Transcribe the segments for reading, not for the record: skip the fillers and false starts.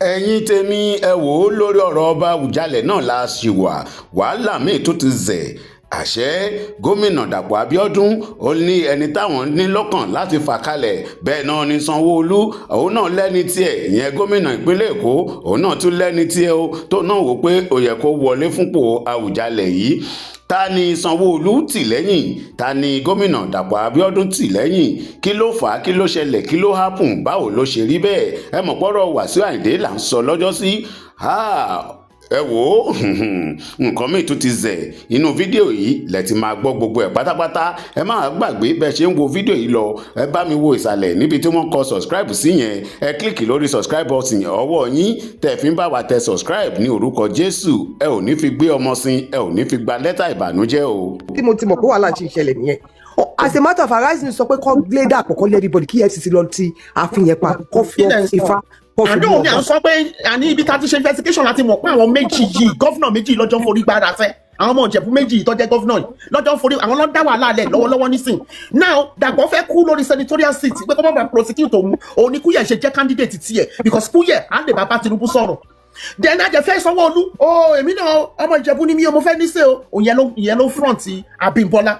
ẹ̀yin tèmi ẹ wò ó lórí ọ̀rọ̀ ọba Awujale náà la ṣì wà wàhálà míì tó ti zẹ̀ àṣẹ gómìnà Dapo Abiodun ó ní ẹni táwọn ní lọ́kàn láti fà kalẹ̀ bẹ́ẹ̀ náà ni Sanwo òun náà lẹ́ni tiẹ̀ ìyẹn gómìnà ìpínlẹ̀ Èkó òun náà tún lẹ́ni tiẹ̀ o tó náà wò pé ó yẹ kó wọlé fúnpò Awujale yìí ta ni Sanwo tì lẹ́yìn ta ni gómìnà Dapo Abiodun tì lẹ́yìn kí ló fà á kí ló ṣẹlẹ̀ kí ló hápùn báwo ló ṣe rí bẹ́ẹ̀ ẹ mọ̀ pọ́rọ̀ Wasiu Ayinde là ń sọ lọ́jọ́ sí ẹ wò ó nǹkan míì tún ti zẹ̀ inú fídíò yìí lẹ ti máa gbọ́ gbogbo ẹ̀ pátápátá ẹ má gbàgbé bẹ́ẹ̀ ṣe ń wo fídíò yìí lọ ẹ bá mi wo ìsàlẹ̀ níbi tí wọ́n kọ subscribe sí yẹn ẹ kílìkì lórí subscribe button ọwọ́ yín tẹ̀ fi ń bá wa tẹ subscribe ní orúkọ Jésù ẹ ò ní fi gbé ọmọ sin ẹ ò ní fi gba lẹ́tà ìbànújẹ́ o. tí mo ti mọ̀ pé wàhálà ti ṣẹlẹ̀ nìyẹn as a matter of arising sọ pé kọ́ gbé Dàpọ̀ kọ́ lé everybody kí FCC lọ ti àfihàn pa kọ́ fi Ifá àdó òní à ń sọ pé àní ibi tá a ti ṣe investigation láti mọ̀ pé àwọn méjì yìí gọ́fúnà méjì lọ́jọ́ forí gbára fẹ́ àwọn ọmọ Ìjẹ̀bú méjì tó jẹ́ gọ́fúnà yìí lọ́jọ́ forí àwọn ló dá wàhálà lẹ̀ lọ́wọ́lọ́wọ́ nísìn now Dàpọ̀ fẹ́ kú lórí senatorial seat pé kó má bàa prosecute òun ní Kúyẹ̀ ṣe jẹ́ candidate tiẹ̀ because Kúyẹ̀ á lè bá Tinubu sọ̀rọ̀ then ajẹ fẹ́ Sanwó-Olú èmi náà ọmọ Ìjẹ̀bú ni mí o mo fẹ́ níṣẹ́ o ìyẹn ló front Abímbọ́lá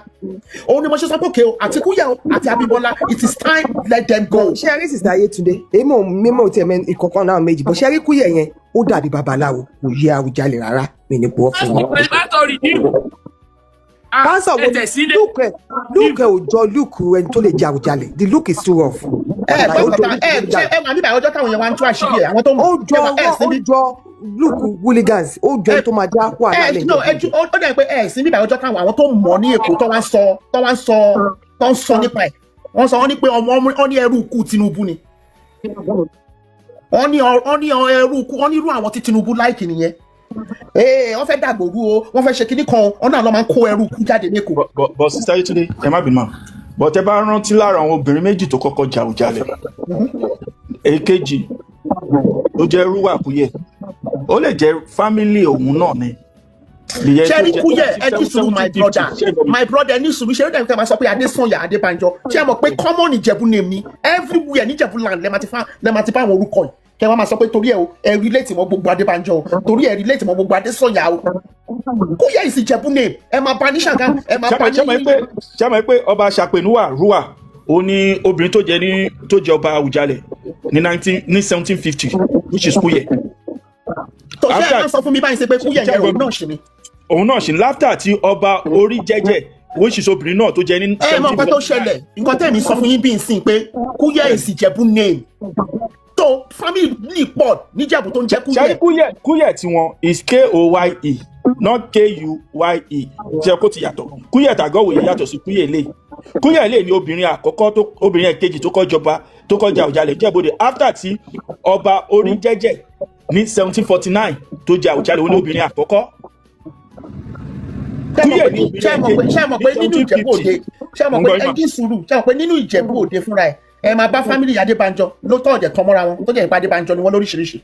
òun ni mo ṣe sọ pé òkè o àti Kúyẹ̀ o àti Abímbọ́lá it is time let them go. ṣé ẹ rí sista Ayétúndé èmi ò mímọ tí ẹ mẹ ìkọ̀kan náà méjì bó ṣe rí Kúyẹ̀ yẹn ó dàbí babaláwo kò yé Awujale rárá mi ní pọ̀ fún mi. pásọ wo lúkẹ ò jọ lúkù ẹni tó lè jẹ Awujale the look is too rough. ṣé wà níbẹ̀ ọjọ́ táwọn yẹn wá ń tú àṣírí ẹ̀ àwọn tó mọ̀ ó jọ lúkù hooligans ó jọ tó máa já kó àlálẹ̀. ó dẹ̀ pé ẹ̀ sí níbẹ̀ ọjọ́ táwọn àwọn tó mọ̀ ní Èkó tó ń sọ nípa ẹ̀ wọ́n sọ wọ́n ní pé wọ́n ní ẹrú ikú Tinubu ni wọ́n ní ẹrú ikú wọ́n ní irú àwọn tí Tinubu láìkì nìyẹn wọ́n fẹ́ dàgbòrú o wọ́n fẹ́ ṣe kinní kan wọ́n náà lọ́ máa ń kó ẹrú ikú jáde lẹ́kọ̀ọ́. bọ̀ sísá Ayétúndé ẹ má bínú bọ̀ tẹ́ bá rántí lára àwọn obìnrin méjì tó kọ́kọ́ jà Awujale èkejì ó jẹ́ rúwà Kúyẹ̀ ó lè jẹ́ fámílì òun náà ni. ṣẹ́rí Kúyẹ̀ ẹ ní sùúrù my brother ní sùúrù ṣe é dẹ̀ máa sọ pé Adésànyà Adébánjọ ṣé ẹ mọ̀ pé common Ìjẹ̀bú name ni everywhere ní Ìjẹ̀bú land lẹ́ẹ̀ máa ti fá àwọn orúkọ yìí kẹ wọ́n máa sọ pé torí ẹ o ẹ relate mọ́ gbogbo Adébánjọ o torí ẹ relate mọ́ gbogbo Adésànyà o Kúyẹ̀ is Ìjẹ̀bú name ẹ máa bá ní Ṣàgámù ẹ máa bá ní. ṣé mọ̀ pé ọba Ṣàpènúwà rúwà ó ní obìnrin tó jẹ ọba Awujale ní 1750 which is Kúyẹ̀. tó ṣe ẹ máa sọ fún mi báyìí ṣe pé Kúyẹ̀ yẹn òun náà ṣe ni. òun náà ṣe ní láftà tí ọba orí jẹ́jẹ́ which is obìnrin náà tó jẹ ní 1750. ẹ mọ̀ nǹkan tó ṣẹlẹ̀ nǹkan tẹ̀mí sọ fún yín bí n sìn pé Kúyẹ̀ is Ìjẹ̀bú name so family pọ̀ níjẹ̀bú tó ń jẹ́ Kúyẹ̀. Kúyẹ̀ tiwọn is Koye not Kuye ṣe kó ti yàtọ̀ Kúyẹ̀ tàgọ́wò yìí yàtọ̀ sí Kúyẹ̀ ilé Kúyẹ̀ ilé ni obìnrin àkọ́kọ́ obìnrin ẹ̀kejì tó kọ́ jà Awujale Ìjẹ̀bú-Òde after tí ọba orí jẹ́jẹ́ ní 1749 tó jà Awujale ní obìnrin àkọ́kọ́. ṣé mọ̀ pé nínú Ìjẹ̀bú-Òde ṣé mọ̀ pé ẹjí sùúrù ṣé mọ̀ pé nínú Ìjẹ̀bú-Òde fúnra ẹ máa bá fámìlì Adébánjọ ló tọ́ ọ̀jẹ̀ tán mọ́ra wọn tó jẹ́ ìpa Adébánjọ ni wọ́n lóríṣiríṣi.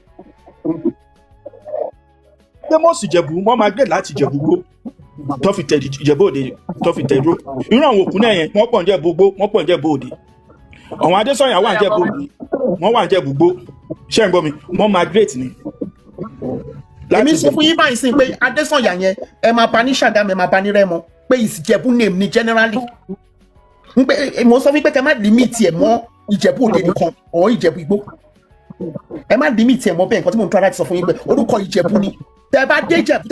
Famous Ìjẹ̀bú wọ́n máa gbé láti Ìjẹ̀bú-Gbó tó fi tẹ̀ Ìjẹ̀bú-Òde tó fi tẹ̀ dúró irú àwọn òkú náà yẹn wọ́n pọ̀ ní Ìjẹ̀bú-Gbó wọ́n pọ̀ ní Ìjẹ̀bú-Òde àwọn Adésànyà wà ní Ìjẹ̀bú-Òde wọ́n wà ní Ìjẹ̀bú-Gbó ṣé ń gbọ́ mi wọ́n migrate ni. èmi sọ fún yín báyìí sí pé Adésànyà yẹn ẹ máa bá ní Ṣàgámù ẹ máa bá ní Rẹ́mọ pé Ìjẹ̀bú name ni generally mo sọ wípé kẹ má limit ẹ mọ́ Ìjẹ̀bú-Òde nìkan or Ìjẹ̀bú-Igbó ẹ má limit ẹ mọ́ bẹ́ẹ̀ nǹkan tí mo ń tọ́ láti sọ fún yín pé orúkọ Ìjẹ̀bú ni tẹ bá dé Ìjẹ̀bú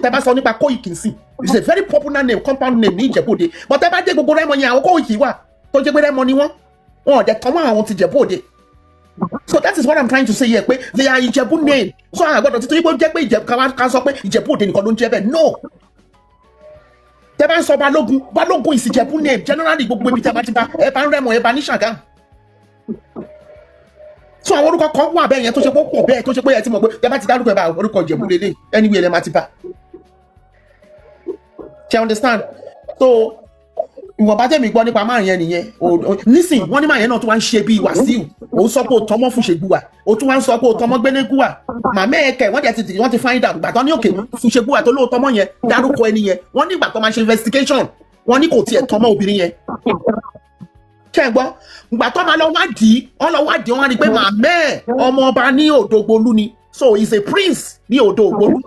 tẹ bá sọ nípa Kóìkì sí it's a very popular name compound name ní Ìjẹ̀bú-Òde but tẹ bá dé gbogbo Rẹ́mọ yẹn àwọn Kóìkì wà tó jẹ́ pé Rẹ́mọ ni wọ́n ò dẹ̀ tán mọ́ àwọn ti Ìjẹ̀bú-Òde so that is what I'm trying to say here pé they are Ìjẹ̀bú name so àgbọ̀dọ̀ títí pé ó jẹ́ pé Ìjẹ̀bú ká sọ pé Ìjẹ̀bú-Òde nìkan ló ń jẹ́ bẹ́ẹ̀ no tẹ bá ń sọ Balógun is Ìjẹ̀bú name generally gbogbo ibi tẹ bá ti bá ẹ bá ń Rẹ́mọ ẹ bá ní Ṣàgámù so àwọn orúkọ kan wà bẹ́ẹ̀ yẹn tó ṣe pé ó pọ̀ bẹ́ẹ̀ tó ṣe pé ẹ ti mọ̀ pé tẹ bá ti dárúkọ ẹ bá orúkọ Ìjẹ̀bú lélẹ̀ anyway ẹ máa ti bá ṣe understand so ìwọ̀nba tẹ̀mí gbọ́ nípa máa yẹn nìyẹn nísìn wọ́n ní máa yẹn náà tó wá ń ṣe bíi Wasiu òun sọ pé ó tọmọ fún Ṣègbúwà ó tún wá ń sọ pé ó tọmọ Gbénégúwà màmá ẹ̀kẹ́ wọ́n ti find out ìgbà tán ní òkè fún Ṣègbúwà tó lóò tọmọ yẹn dárúkọ ẹni yẹn wọ́n ní ìgbà tó máa ṣe investigation wọ́n ní kò tiẹ̀ tọmọ obìnrin yẹn ṣé ẹ gbọ́ ìgbà tó máa lọ wádìí wọ́n rí pé màmẹ́ ọmọ ọba ní Odògbolú ni so he's a prince ní Odògbolú.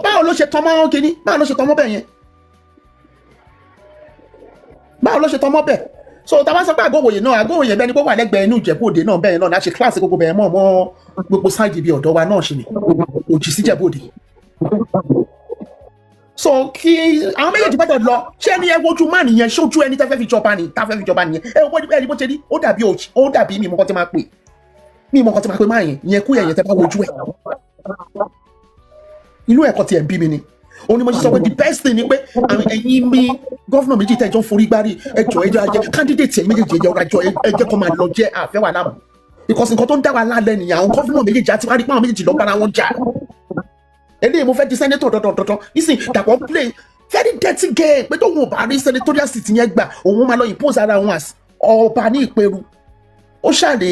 báwo ló ṣe tọmọ kínní báwo ló ṣe tọmọ bẹ́ẹ̀ yẹn báwo ló ṣe tọmọ bẹ́ẹ̀ so tá a bá sọ pé Àgọ́wòye bẹ́ẹ̀ ni pé wà lẹ́gbẹ̀ẹ́ inú Ìjẹ̀bú Òde náà bẹ́ẹ̀ náà láti kíláàsì gbogbo bẹ́ẹ̀ mọ́ gbogbo sáìdì bíi ọ̀dọ́ wa náà ṣe ni òjì sí Ìjẹ̀bú Òde. so kí àwọn méjèèjì gbọ́dọ̀ lọ ṣé ẹni ẹ wojú máà nìyẹn ṣojú ẹni tẹ́fẹ́ fi jọba nìyẹn ẹ wọ́n ẹni bó ṣe rí ó dàbí mi mọ́kàn tí máa pè máa yẹn kú yẹn tẹ́ bá wojú ẹ̀ inú ẹ̀kọ́ tiẹ̀ ń bí mi ni òun ni mo ṣe sọ pé the best thing ni pé ẹ̀yin mi gọ́fúnà méjì tẹ́jọ́ forí gbárí ẹjọ́ ajẹ́ candidate ẹ̀yin méjèèjì ẹjẹ́ kọ́ máa lọ jẹ́ àfẹ́ wà láàmú because nǹkan tó ń dá wa lálẹ́ nìyẹn àwọn gọ́fúnà méjèèjì àti wárí pé àwọn méjèèjì lọ bára wọn jà eléyìí mo fẹ́ di senator dandan nísìnyí Dàpọ̀ play very dirty game pé tóun ò bá rí senatorial seat yẹn gbà òun máa lọ impose ara wọn as ọba ní Ìpẹ̀rù ó ṣàlè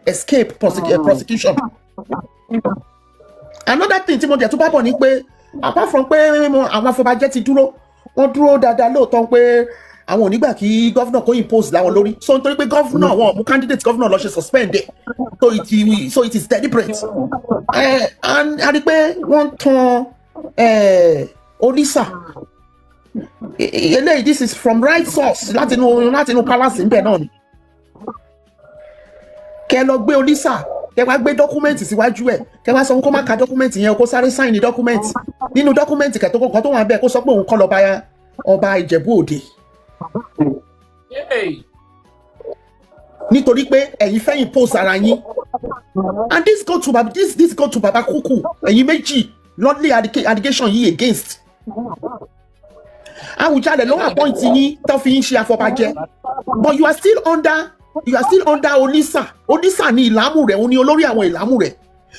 escape prosecution. Another thing tí mo jẹ́ tó bá bọ̀ ni pé apart from pé àwọn afọbajẹ́ ti wọ́n dúró dáadáa lóòótọ́ pé àwọn ò nígbà kí gọ́fúnà kó impose láwọn lórí so nítorí pé gọ́fúnà wọn mú candidate gọ́fúnà lọ ṣe suspend ẹ̀ so it is deliberate and a rí pé wọ́n tan Olisa eléyìí this is from right source láti inú palace níbẹ̀ náà ni kẹ́ lọ gbé Olisa kẹ́ wá gbé dọ́kúmẹ́ǹtì síwájú ẹ̀ kẹ́ wá sọ kó má ka dọ́kúmẹ́ǹtì yẹn kó sáré sáìn ní dọ́kúmẹ́ǹtì nínú dọ́kúmẹ́ǹtì kẹ́tọ́kọ́ tó wà bẹ́ẹ̀ kó sọ pé òun kọ́ lọ́ba ọba Ìjẹ̀bú Òde nítorí pé ẹ̀yin fẹ́ impose ara yín and this go to Baba Kuku ẹ̀yin méjì lọ́lé allegation yìí against Awujale ló wà point yín tó fi ń ṣe afọbajẹ but you are still under Olisa ní ìlàmù rẹ̀ òun ni olórí àwọn ìlàmù rẹ̀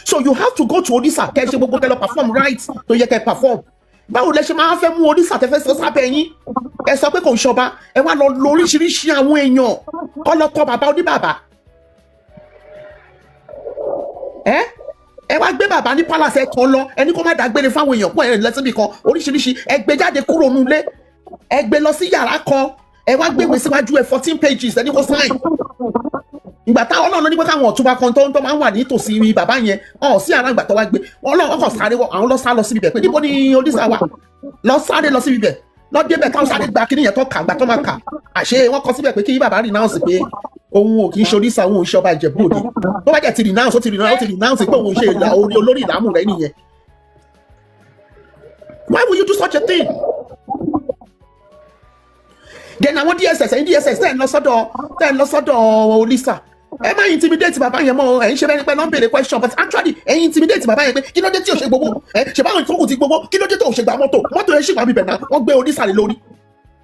so you have to go to Olisa kẹ́ ṣe gbogbo kẹ́ lọ perform right tó yẹ kẹ́ perform báwo lẹ ṣe máa fẹ́ mú Olisa tẹ́fẹ́ sọ sábẹ́ yín ẹ sọ pé kò ń ṣọba ẹ wá lọ lóríṣiríṣi àwọn èèyàn kọ́ lọ tọ bàbá oníbàbà ẹ wá gbé bàbá ní palace ẹ kan lọ ẹni kó má dágbére fáwọn èèyàn pọ̀ ẹ lẹ́sìnbì kan oríṣiríṣi ẹ gbé jáde kúrò nulẹ̀ ẹ gbé lọ sí yàrá kan ẹ wá gbé ìwé síwájú ẹ 14 pages ẹni kó sign ìgbà táwọn náà ní pé káwọn ọ̀túnba kan tó máa ń wà nítòsí bàbá yẹn sí ara ìgbà tó wá gbé ọkọ̀ sáré àwọn lọ sá lọ síbi bẹ̀ pé níbo ni Olisa wà lọ sáré lọ síbi bẹ̀ lọ débẹ̀ káwọn sáré gba kíní yẹn tó kà gbà tó máa kà àṣé wọ́n kọ síbẹ̀ pé kí bàbá renounce pé òun ò kì í ṣe Olisa òun ò ṣe ọba Ìjẹ̀bú Òde tó bá jẹ́ ti renounce pé òun ṣe olórí ìlàmù rẹ̀ nìyẹn. Why would you do such a thing? Then àwọn DSS tẹ́ ẹ̀ lọ sọ́dọ̀ Olisa ẹ má intimidate bàbá yẹn mọ́ ẹ̀ ń ṣe bẹ́ẹ̀ ni pé lọ́n béèrè question but actually ẹ̀ intimidate bàbá yẹn pé kí ló dé tí ò ṣe gbogbo ṣe báwọn ìtókù ti gbogbo kí ló dé tó ò ṣe gba mọ́tò yẹn ṣì wà bíbẹ̀ náà wọ́n gbé Olisa lé lórí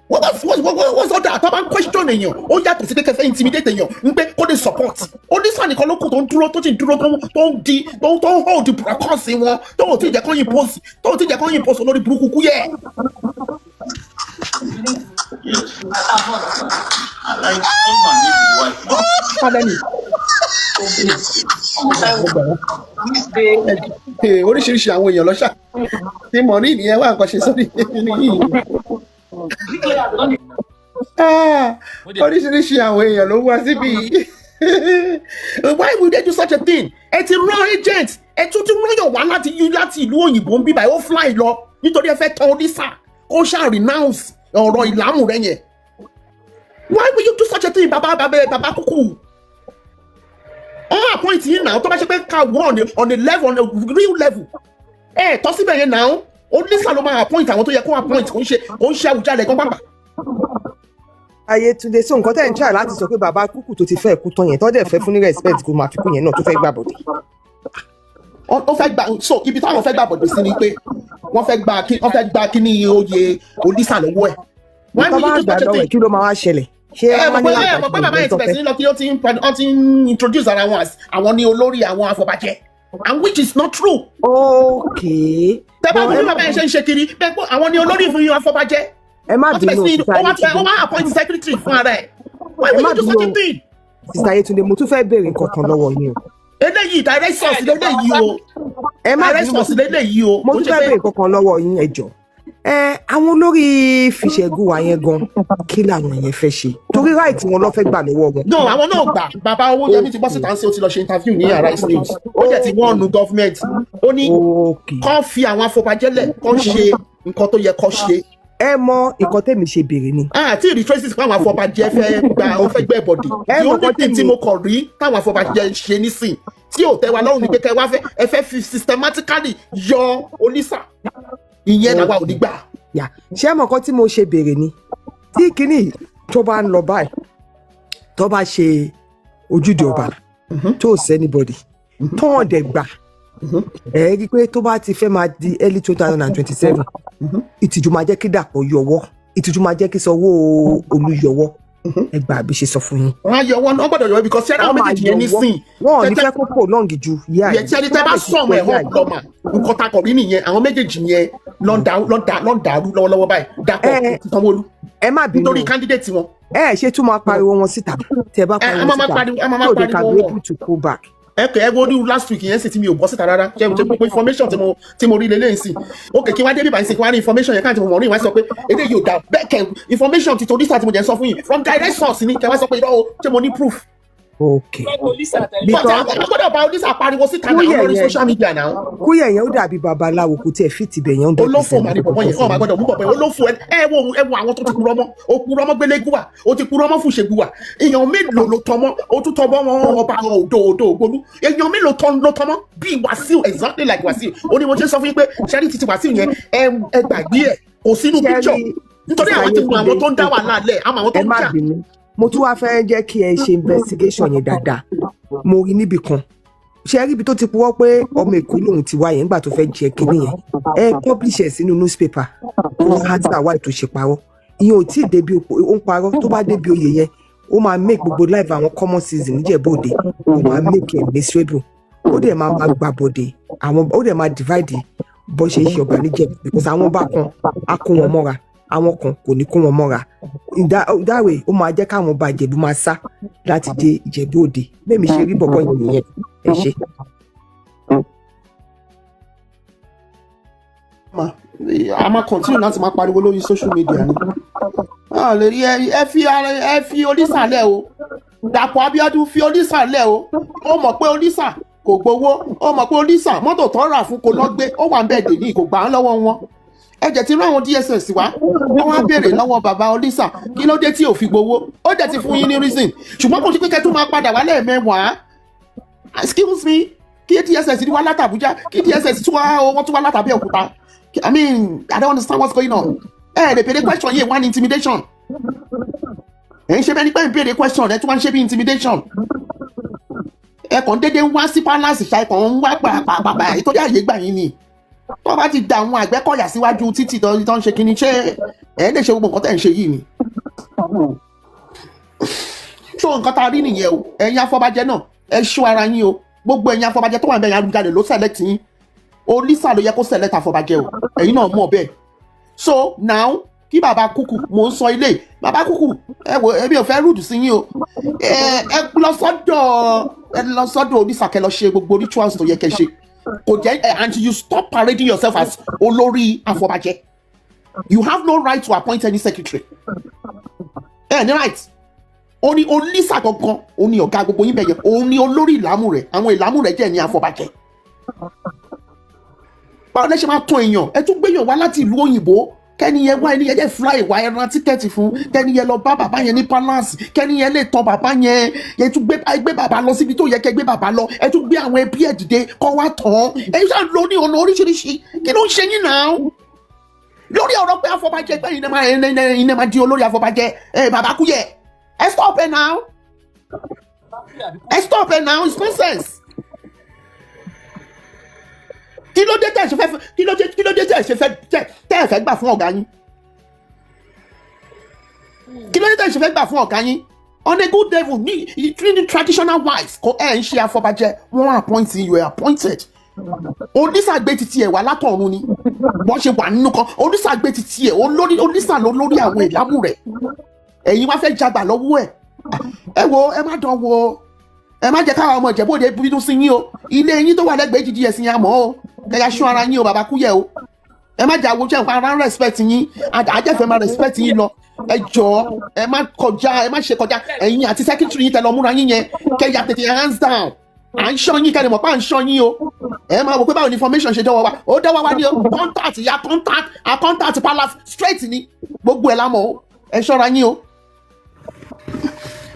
what's all that tó bá ń question èèyàn ó yàtọ̀ sí pé kẹfẹ́ intimidate èèyàn ń pé kó lè support Olisa nìkan ló kù tó ń dúró tó ń hold bracọ́ọ̀sì wọn tó ò tí jẹ́ kó impose olórí burúkú kú yẹ. Oríṣiríṣi àwọn èèyàn lọ́ṣà tí mo rí ìyẹn wà nǹkan ṣe sórí yìí. Oríṣiríṣi àwọn èèyàn ló wá síbi. Why would they do such a thing? Ẹ ti rán agent ẹ tún ti rán yàn wá láti ìlú òyìnbó ń bíbá ẹ ó fly lọ nítorí ẹ fẹ́ tọ Olisa ó ṣáà renounce ọ̀rọ̀ ìlàmù rẹ̀ yẹn. Why will you do such a thing baba Kuku? Appoint yín náà tó bá ṣe pé ká wọ́n on a level on a real level tọ́ síbẹ̀ yẹn náà Olisa ló máa appoint àwọn tó yẹ kó appoint kò ń ṣe Awujale gan pàpà. Ayétúndé so nǹkan tẹ́ ń try láti sọ pé bàbá Kuku tó ti fẹ́ kú tán yẹn tó dẹ̀ fẹ́ fún ní respect kó máa fi kú yẹn náà tó fẹ́ gbà bọ̀dẹ̀. Ó fẹ́ gbà so ibi táwọn fẹ́ gbà bọ̀dẹ̀ sí ni pé wọ́n fẹ́ gba kíní oyè Olisa lọ́wọ́ ẹ̀. wọ́n bá gbà lọ́wọ́ kí ló máa wá ṣẹlẹ̀. Mọ̀ pé bàbá yẹn ti bẹ̀rẹ̀ sí lọ kí ó ti ń introduce ara wọn àwọn ní olórí àwọn afọbajẹ and which is not true. Okay. Tẹ́bá bí bàbá yẹn ṣe ń ṣe kiri bẹ́ẹ̀ pé àwọn ní olórí fún afọbajẹ. Ẹ má bínú ó wá appoint secretary fún ara ẹ̀. Why would you do such a thing? Sister Ayétúndé mo tún fẹ́ béèrè nǹkan kan lọ́wọ́ yín o. Eléyìí direct source lélẹ́yìí o. Ẹ má bínú direct source lélẹ́yìí o. Mo tún fẹ́ béèrè nǹkan kan lọ́wọ́ yín ẹ jọ̀ọ́. àwọn olórí fìṣẹ́gun wa yẹn gan kí làwọn yẹn fẹ́ ṣe torí right wọn ló fẹ́ gbà lọ́wọ́ wọn. no àwọn náà gbà bàbá Owóyẹmí ti bọ́ síta ń ṣe ó ti lọ ṣe interview ní Arise News ó jẹ́ ti wọ́n nu gọ́fìmẹ̀ntì ó ní kán fi àwọn afọbajẹ́lẹ̀ kán ṣe nǹkan tó yẹ kán ṣe. ẹ mọ nǹkan tèmi ṣe béèrè ni. àti ìrì tracy fún àwọn afọbajẹ́ fẹ́ gbẹ́ bọ̀dì tí ó ní kí tí mo kọ̀ rí táwọn afọbajẹ́ ṣe nísìn tí ò tẹ́ wa lọ́rùn ní pé kẹ́ wá ẹ fẹ́ fi systematically yọ Olisa ìyẹn náà wà ò ní gbà. ṣé mọ̀ nǹkan tí mo ṣe béèrè ni tí kìíní tó bá ń lọ báyìí tó bá ṣe ojúde ọba tó sẹ́nibọ̀dì tó hàn dẹ̀ gbà ẹ rí i pé tó bá ti fẹ́ máa di early 2027 ìtìjú máa jẹ́ kí Dàpọ̀ yọwọ́ ìtìjú máa jẹ́ kí Sanwó-Olú yọwọ́ ẹ gbà bí ṣe sọ fún yín. wọ́n á yọwọ́ náà gbọ́dọ̀ yọwọ́ because ṣẹ́ra àwọn méjèèjì yẹn nísìn. wọn ò ní fẹ́ kó prolong ju yíyá yẹn. tí ẹni tẹ́ bá sọ̀rọ̀ ẹ̀ hàn lọ́mà nǹkan ta kọ̀ rí nìyẹn àwọn méjèèjì yẹn lọ́n dàrú lọ́wọ́lọ́wọ́ báyìí Dàpọ̀ Sanwó-Olú. ẹ má bínú nítorí candidate wọn. ṣé tún máa pariwo wọn síta tẹ bá pariwo síta so they can be able to go back. ẹ wo ní last week yẹn sì tí mi ò bọ́ síta rárá ṣe gbogbo information tí mo rí lélẹ́yìn sí ok kí wá dé bíbá ìsìnkú wá ní information yẹn káàtì mo mọ̀ rí wá sọ pé èdè yóò dá bẹ́ẹ̀ kẹ́ information ti torí sáà tí mo jẹ́ sọ fún yín from direct source ni kẹ́ wá sọ pé irọ́ o ṣé mo ní proof. ok gbọ́dọ̀ bá Olisa pariwo síta náà lórí social media náà. kúyẹ̀ yẹn ó dàbí babaláwo kò tiẹ̀ fìtì bẹ̀ yẹn. olófò màá ní bọ̀bọ̀ yẹn ọ̀ máa gbọ́dọ̀ mú bọ̀bọ̀ yẹn olófò ẹ wo àwọn tó ti kúrọ́ mọ́ o kúrọ́ mọ́ gbélégún wa o ti kúrọ́ mọ́ fùṣègùn wa èèyàn mélòó ló tọmọ́ o tún tọmọ́ wọn ọba òdo ògbólú èèyàn mélòó ló tọmọ́ bíi Wasiu exactly like Wasiu ó ní mo ṣe sọ fún yín pé ṣẹ́rí títí Wasiu yẹn ẹ gbàgbé ẹ̀ kò sínú picture nítorí àwọn ti mú àwọn tó ń dá wàhálà lẹ̀ àwọn tó ń jà. mo tún wá fẹ́ jẹ́ kí ẹ ṣe investigation yẹn dáadáa mo rí níbì kan ṣe rí ibi tó ti purọ́ pé ọmọ Èkó lòun ti wáyé nígbà tó fẹ́ jẹ kínní yẹn ẹ publish ẹ̀ sínú newspaper fún answer why tó ṣe parọ́ ìyẹn ò tí ì débi ó ń parọ́ tó bá débi oyè yẹn ó máa make gbogbo live àwọn common season níjẹ̀bọ́dé ó máa make it miserable ó dẹ̀ máa gbà bọ̀dé àwọn ó dẹ̀ máa divide bó ṣe ń ṣe ọba níjẹ̀bú because àwọn bá kan á kó wọn mọ́ra àwọn kan kò ní kó wọn mọ́ra dáwé ó máa jẹ́ káwọn ọba Ìjẹ̀bú máa sá láti dé Ìjẹ̀bú Òde bẹ́ẹ̀ mi ṣe rí bọ̀bọ̀ yìí nìyẹn ẹ ṣe. a máa continue láti máa pariwo lórí social media ni a lè rí ẹ fi Olisa lẹ̀ o Dàpọ̀ Abiodun fi Olisa lẹ̀ o ó mọ̀ pé Olisa kò gbowó ó mọ̀ pé Olisa mọ́tò tó rà fún kò lọ gbé ó wà ń bẹ̀ dè ní kò gbà á lọ́wọ́ wọn ẹ̀jẹ̀ ti rán àwọn DSS wá wọ́n á béèrè lọ́wọ́ bàbá Olisa kí ló dé tí ò fi gbowó ó dẹ̀ ti fún yín ní reason ṣùgbọ́n kò sí pé kẹ́tù máa padà wálé mẹ́wàá excuse me kí DSS ní wá láti Àbújá kí DSS tún wá láti Abẹ́òkúta I mean I don't understand what's going on lè béèrè question yìí wá ní intimidation ń ṣe bẹ́ẹ̀ ni pé ń béèrè question ẹ̀ tún wá ń ṣe bí intimidation kàn déédéé ń wá sí palace ṣàìkàn ń wá pàpàpàpà ìtọ́jú àyè gbà yín ni tó bá ti da àwọn Àgbẹ̀kọ̀yà síwájú títì tó ń ṣe kíni ṣé ẹ lè ṣe gbogbo nǹkan tẹ̀ ń ṣe yìí ni. ṣó nǹkan tá a rí nìyẹn o ẹ̀yin afọbajẹ náà ẹ ṣó ara yín o gbogbo ẹ̀yin afọbajẹ tó wà bẹ́ẹ̀ Awujale ló select yín Olisa ló yẹ kó select afọbajẹ o ẹ̀yin náà mọ̀ bẹ́ẹ̀. so now kí bàbá kúkú mò ń sọ ilé bàbá kúkú ẹ wò ẹbí ò fẹ́ rúdù sí yín o ẹ lọ sọ́dọ̀ Olisa kẹ́ lọ ṣe gbogbo rituals tó yẹ kẹ́ ṣe. And you stop parading yourself as olórí afọbajẹ. You have no right to appoint any secretary. Ní right. Ó ní Olisa gangan, ó ní ọ̀gá gbogbo yín bẹ̀yẹ, ó ní olórí ìlàmú rẹ̀, àwọn ìlàmú rẹ̀ jẹ́ ní afọbajẹ. Báwo lẹ ṣe máa tún èèyàn? Ẹ tún gbéyàn wá láti ìlú òyìnbó. Kẹ́ni yẹn wá ẹni yẹn jẹ́ fly wá ẹran tíkẹ́ẹ̀tì fún kẹ́ni yẹn lọ bá bàbá yẹn ní palace kẹ́ni yẹn lè tọ́ bàbá yẹn yẹn tún gbé bàbá lọ síbi tó yẹ kẹ́ gbé bàbá lọ ẹ tún gbé àwọn ẹbí ẹ̀ dìde kọ́ wá tán ẹ ṣáà lọ ní ọ̀nà oríṣiríṣi kí ló ń ṣe yín náà lórí ọ̀rọ̀ pé afọbajẹ pé iná máa di olórí afọbajẹ bàbá Kúyẹ̀ ẹ stop ẹ now it's nonsense. Kí ló dé tẹ́ ẹ fẹ́ gbà fún ọ̀gá yín? Kí ló dé tẹ́ ẹ fẹ́ gbà fún ọ̀gá yín? On a good level ní traditional wise kò ẹ̀ ń ṣe afọbajẹ wọ́n appoint you are appointed. Olisa gbé titi ẹ̀ wá látọ̀run ni wọ́n ṣe wà nínú kan Olisa gbé titi ẹ̀ Olisa ló lórí àwọn ìlàmú rẹ̀ ẹ̀yin wá fẹ́ jagbà lọ́wọ́ ẹ̀ ẹ wo ẹ má dán wo ẹ má jẹ́ káwọn ọmọ Ìjẹ̀bú Òde bínú sí yín o ilé yín tó wà lẹ́gbẹ̀ẹ́ GDS yẹn àmọ́ o kẹ́yà ṣọ́ ara yín o bàbá Kúyẹ̀ o ẹ má jà wojú ẹ̀kọ́ ara respect yín àjẹfẹ́ máa respect yín lọ ẹ jọ̀ọ́ ẹ má ṣe kọjá ẹ̀yin àti secretary yín tẹ̀lé ọmúra yín yẹn kẹ́yà tètè hands down à ń ṣọ́ yín kẹ́lẹ́ mọ̀ pé à ń ṣọ́ yín o ẹ máa wò pé báwo ni information ṣe dọ́wọ́ wa ó dọ́wọ́ wa ní o contact palace straight ni gbogbo ẹ̀ lámọ̀ o ẹ ṣọ́ra yín o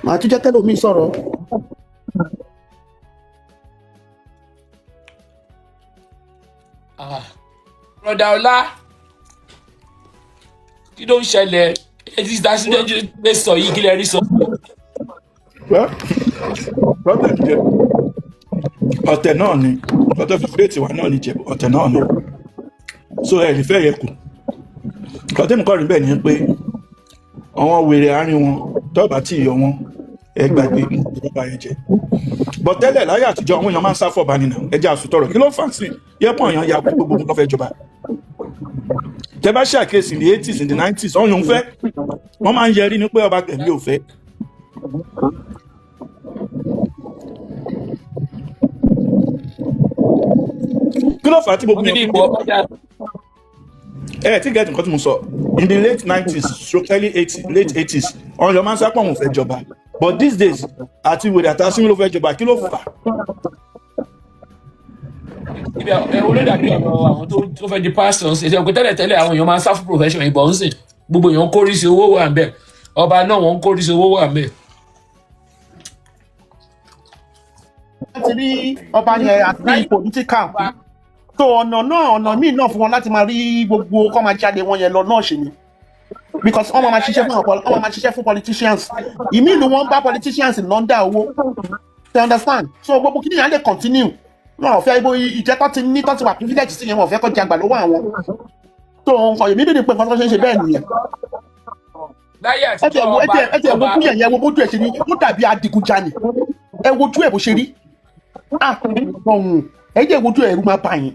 màá tún jẹ́ tẹ́lẹ̀ omi sọ̀rọ̀. Brother Ọlá kí ló ń ṣẹlẹ̀ etí ìdásílẹ̀ sọ yìí kí lè rí sọ. problem jẹ ọ̀tẹ̀ náà ni ọ̀tẹ̀ fífúrẹ́ tiwa náà ni jẹ ọ̀tẹ̀ náà ni so ẹ̀ lè fẹ́ yẹ kù ọ̀tẹ̀ mi kọ́ rí bẹ́ẹ̀ ni pé àwọn wèrè àárín wọn tọ́ọ̀bà tí ìyọ wọn ẹ gbàgbé ìjọba yẹn jẹ bọ̀ tẹ́lẹ̀ láyé àtijọ́ àwọn èèyàn máa ń sá fọ̀ bá nínú ẹjẹ́ àsùtọ̀rọ̀ kí ló fà sí yẹ́pọ̀ èèyàn ya gbogbo nǹkan fẹ́ jọba tẹ bá ṣàkíyèsí ní 80s in the 90s ọ̀yàn ń fẹ́ wọ́n máa ń yẹrí ní pé ọba tẹ̀lé ò fẹ́ kí ló fà á tí gbogbo èèyàn tí gẹ́tù nǹkan tí mo sọ in the late 90s early 80s late 80s ọ̀yàn máa ń sápọ̀ wọn fẹ́ jọba but these days àti wèrè àtàsímí ló fẹ́ jọba kí ló fà á. ibi olódàbí ọ̀rọ̀ àwọn tó fẹ́ di pastors ètò ìpè tẹ́lẹ̀ àwọn èèyàn máa ń sá fún profession ìbọn ń sìn gbogbo èèyàn kórìísí owó wà ń bẹ̀ ọba náà wọ́n ń kórìísí owó wà ń bẹ̀. láti rí ọba yẹn àti political tó ọ̀nà míì náà fún wọn láti máa rí gbogbo kọ́ máa jáde wọn yẹn lọ náà ṣe ni because wọ́n máa ṣiṣẹ́ fún politicians ìmí ìlú wọn bá politicians lọ́ndà owó you understand so gbogbo kí nìyẹn lè continue wọn ò fẹ́ ibo ìjẹ́ tó ti ní tó ti wà privilege sí yẹn wọn ò fẹ́ kọ́ jàgbà lọ́wọ́ àwọn tó nǹkan èmi dìde pé nǹkan tó ṣe ń ṣe bẹ́ẹ̀ nìyẹn. ẹ tẹ ẹ wo kúyẹ̀ yẹn wo bójú ẹ̀ ṣe ní ó dàbí adigunjalè ẹ wojú ẹ̀ bó ṣe rí ẹ jẹ́ wojú ẹ̀ ẹ̀rù máa bà yín.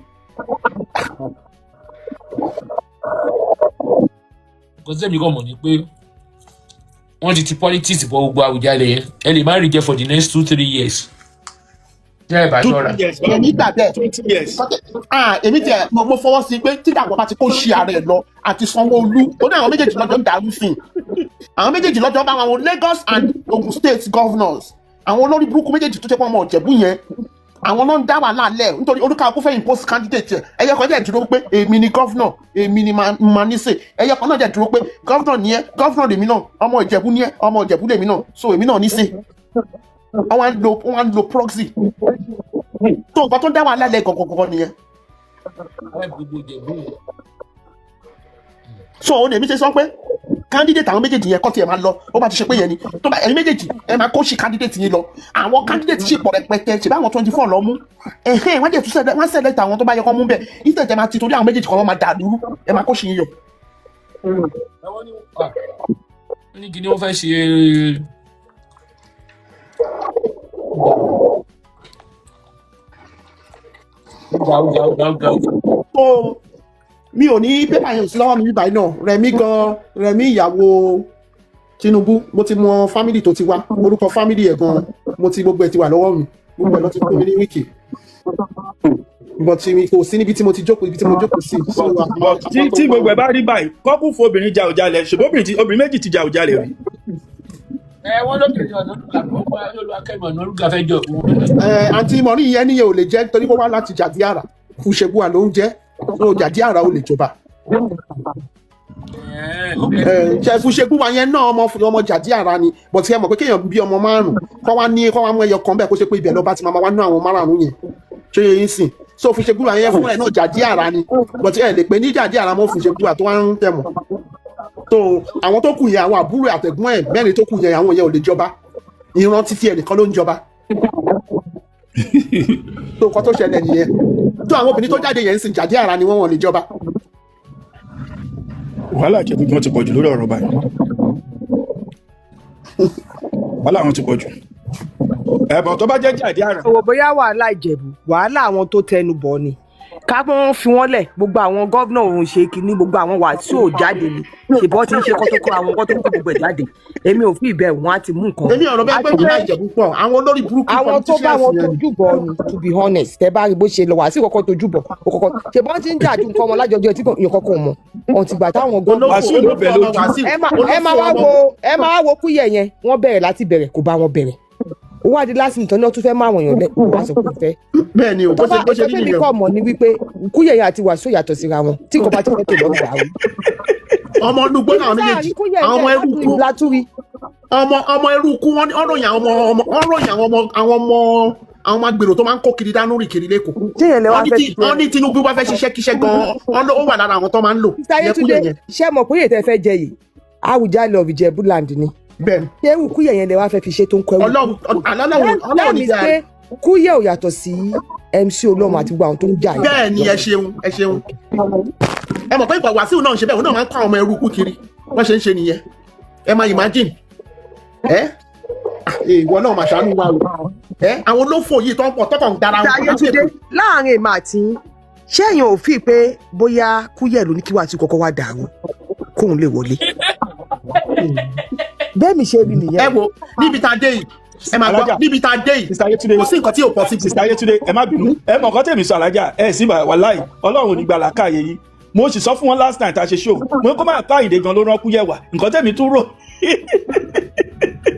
kò sẹ́mi kọ́ mọ̀ ní pé wọ́n ti politics bọ́ gbogbo Awùjalẹ̀ yẹn ẹ lè má rí jẹ for the next 2-3 years. jẹ́ ìbá ṣọ́ra. èmi gbà bẹ́ẹ̀ èmi tiẹ̀ mo fọwọ́ sí pé tí Dàpọ̀ bá ti kó ṣí ara ẹ̀ lọ àti Sanwó-Olú ó ní àwọn méjèèjì lọ́jọ́ ń dàrú fìn àwọn méjèèjì lọ́jọ́ bá àwọn Lagos and Ogun State governors àwọn olórí burúkú méjèèjì tó ṣe pọ̀ ọmọ Ìjẹ̀bú yẹn àwọn náà ń dá wàhálà lẹ̀ nítorí olúkàkú fẹ́ impose candidate ẹyẹ kan jẹ́ dúró pé èmi ni governor èmi ni manise ẹyẹ kan náà jẹ́ dúró pé governor ni ẹ governor lèmi náà ọmọ Ìjẹ̀bú ni ẹ ọmọ Ìjẹ̀bú lèmi náà so èmi náà ní sè wọ́n á lo proxy tó nǹkan tó ń dá wàhálà lẹ̀ gọ̀gọ̀gọ̀ nìyẹn. so òun èmi ṣe sọ pé candidate àwọn méjèèjì yẹn kọ́ tiẹ̀ máa lọ ó bá ti ṣe pé yẹn ni tó bá ẹ̀yin méjèèjì ẹ máa kó sí candidate yín lọ àwọn candidate sì pọ̀ rẹpẹtẹ ṣe bá àwọn 24 lọ mú wọ́n jẹ́ tún wọ́n select àwọn tó bá yẹ kó mú bẹ́ẹ̀ instead ẹ máa ti torí àwọn méjèèjì kan wọ́n máa dà lúrú ẹ máa kó sí yín yọ. wọ́n ní kí ni wọ́n fẹ́ ṣe. mi ò ní pépà yẹn sí lọ́wọ́ mi bíbáyìí náà Rẹ̀mí ìyàwó Tinubu mo ti mọ fámìlì tó ti wá orúkọ fámìlì ẹ̀ gan mo ti gbogbo ẹ̀ ti wà lọ́wọ́ mi gbogbo ẹ̀ lọ́ ti pè mí ní wíìkì but mi kò sí níbi tí mo ti jókòó ibi tí mo jókòó sí. tí gbogbo ẹ̀ bá rí báyìí kọ́kù fún obìnrin jà Awùjalẹ̀ ṣùgbọ́n obìnrin méjì ti jà Awùjalẹ̀ rí. wọ́n lóbìnrin ọ̀nà olùgbà fẹ́ jọ. àǹtí mọ̀rí yẹn níyẹn ò lè jẹ́ torí kó wá láti Jàdíàrà Fúṣẹ́bùà ló ń jẹ́ ló Jàdíàrà ò lè jọba. Fúṣẹ́bùà yẹn náà ọmọ Jàdíàrà ni bọ̀tí ẹ mọ̀ pé kéèyàn bí ọmọ márùn-ún kọ́ wá mú ẹyọ kan bẹ́ẹ̀ kó ṣe pé ibẹ̀ lọ́ba ti máa wá ná àwọn márùn-ún yẹn ṣé yẹn sìn so Fúṣẹ́bùà yẹn fún ẹ̀ náà Jàdíàrà ni bọ̀tí ẹ lè pè ní Jàdíàrà mọ́ Fúṣẹ́bùà tó wá ń tẹ̀ mọ́ so àwọn tó kù yẹn àwọn àbúrò àtẹ̀gbọ́n ẹ̀ mẹ́rin tó kù yẹn àwọn yẹn ò lè jọba ìran títí ẹnìkan ló ń jọba tó nǹkan tó ṣẹlẹ̀ nìyẹn tó àwọn obìnrin tó jáde yẹn ń sìn Jàdíàrà ni wọ́n lè jọba. wàhálà Ìjẹ̀bú gan ti pọ̀jù lórí ọ̀rọ̀ báyìí wàhálà wọn ti pọ̀jù ẹ̀bùn tó bá jẹ́ Jàdíàrà. owó bóyá wàhálà Ìjẹ̀bú wàhálà àwọn tó tẹnu bọ̀ ni ká mọ́ fi wọ́n lẹ̀ gbogbo àwọn gómìnà òun ṣe kínní gbogbo àwọn Wasiu ò jáde ni ṣùgbọ́n tí ń ṣe kọ́tọ́kọ́ àwọn kọ́tọ́ ń kó gbogbo ẹ̀ jáde èmi ò fi ìbẹ̀ wọn á ti mú nǹkan. èmi ọ̀rọ̀ bẹ́ẹ̀ pé ìjọba Ìjẹ̀bú pọ̀ àwọn olórí burúkú àwọn tó bá wọn tójú bọ̀ ni to be honest tẹ bá rí bó ṣe lọ Wasiu kọ́kọ́ tójú bọ̀ kọ́kọ́ ṣùgbọ́n tí ń jà ju nǹkan wọn lájọjọ tí yóò kọ́kọ́ mọ̀ ọ̀n ti gbà táwọn gómìnà ẹ máa wá wo Kúyẹ̀ yẹn wọ́n bẹ̀rẹ̀ láti bẹ̀rẹ̀ kò bá wọn bẹ̀rẹ̀ ó wá di last minute náà tún fẹ́ máa wọ̀nyàn lẹ́kọ̀ọ́ wá sọ pé fẹ́. bẹ́ẹ̀ ni o bó ṣe rí nìyẹn. nìyẹn. kọ́ mọ̀ ni wípé Kúyẹ̀ yẹn àti Wasiu yàtọ̀ síra wọn tí kò bá ti fẹ́ tó lọ́ọ́ gbà wí. ọmọ ọdúngbò náà méjèèjì àwọn ọmọ eruku wọn ròyìn àwọn ọmọ agbèrò tó máa ń kó kiri dánú rìn kiri lẹ́kọ̀ọ́. wọ́n ní Tinubu bá fẹ́ ṣiṣẹ́ kíṣẹ́ gan-an ó wà lára àwọn tó máa ń lò. ṣé mọ̀ Kúyẹ̀ tẹ́ fẹ́ jẹ yìí Awujale of Ijebuland ni bẹ́ẹ̀ni ṣé Kúyẹ̀ yẹn lè wá fẹ́ fi ṣe tó ń kọ́ Ọlọ́run ní pé Kúyẹ̀ ò yàtọ̀ sí MC Olómọ àti gbogbo àwọn tó ń jà yìí. bẹ́ẹ̀ni ẹ ṣeun ẹ mọ̀ pé ìgbà Wasiu náà ń ṣe bẹ́ẹ̀ òun náà máa ń kọ́ àwọn ọmọ eruku kiri wọ́n ṣe ń ṣe nìyẹn ẹ máa imagine ìwọ náà máa ṣàánú wa o àwọn olófò yìí tó ń pọ̀ tọ́kàn dára wọn. láàrin èèmọ̀ àti ṣé èèyàn ò fi pé bóyá Kúyẹ̀ ló ní kí Wasiu kọ́kọ́ wá dàrú kóun lè wọlé bẹ́ẹ̀ mi ṣe rí nìyẹn. ẹ wo níbi tá a dé yìí ẹ máa gbọ́ níbi tá a dé yìí kò sí nǹkan tí ò pọ̀ sí. Sista Yetunde ẹ má bínú ẹ mọ̀ nǹkan tèmi sọ alájà ẹ sì wàláhì Ọlọ́run ò ní gbà làákàyè yìí mo sì sọ fún wọn last night a ṣe show mo kó máa ká Ayinde gan ló rán Kúyẹ̀ wá nǹkan tèmi tún rò.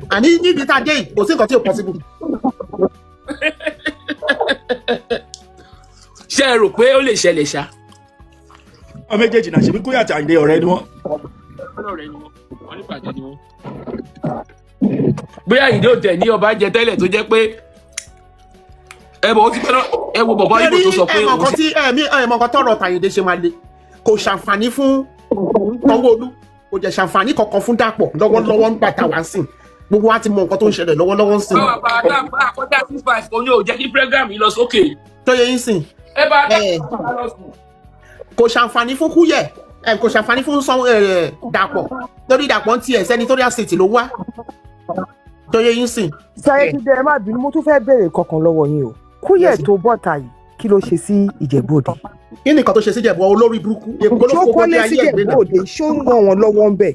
àní níbi tá a dé yìí kò sí nǹkan tí ò pọ̀ sí. ṣé ẹ rò pé ó lè ṣẹlẹ̀ ṣá. ọmọ méjèèjì náà ṣebí Kúyẹ̀ àti Ayinde ọ̀rẹ́ ni wọ́n. ọ̀rẹ́ ni wọ́n nípàdé ni wọ́n. bóyá Ayinde ò tẹ̀ ní ọba jẹ tẹ́lẹ̀ tó jẹ́ pé ẹ bọ̀ ó ti pẹ́ náà ẹ wo bọ̀bọ̀ ibo tó sọ pé ẹ mọ̀ nǹkan tọrọ Ayinde ṣe máa le kò ṣàǹfààní fún Sanwo-Olu kò jẹ́ ṣàǹfààní kankan fún Dapo lọ́wọ́lọ́wọ́ nígbà táwa ń sìn gbogbo wa ti mọ nǹkan tó ń ṣẹlẹ̀ lọ́wọ́lọ́wọ́ ń sìn. àkọjá 6-5 kò ní ò jẹ́ kí program yìí lọ sókè. tó yẹ yín sìn. ẹ bá lọ sùn. kò ṣàǹfààní fún Kúyẹ̀ kò ṣàǹfààní fún Dapo torí Dapo ń tiẹ̀ senatorial state ló wá tó yẹ yín sìn. Sayétúndé ẹ má bínú mo tún fẹ́ béèrè kankan lọ́wọ́ yín o Kúyẹ̀ tó bọ́ta yìí kí ló ṣe sí Ìjẹ̀bú Òde. kí ni nǹkan tó ṣe sí Ìjẹ̀bú olórí burúkú. ṣó kọ́lé sí Ìjẹ̀bú Òde ṣó ń ràn wọ́n lọ́wọ́ ń bẹ̀.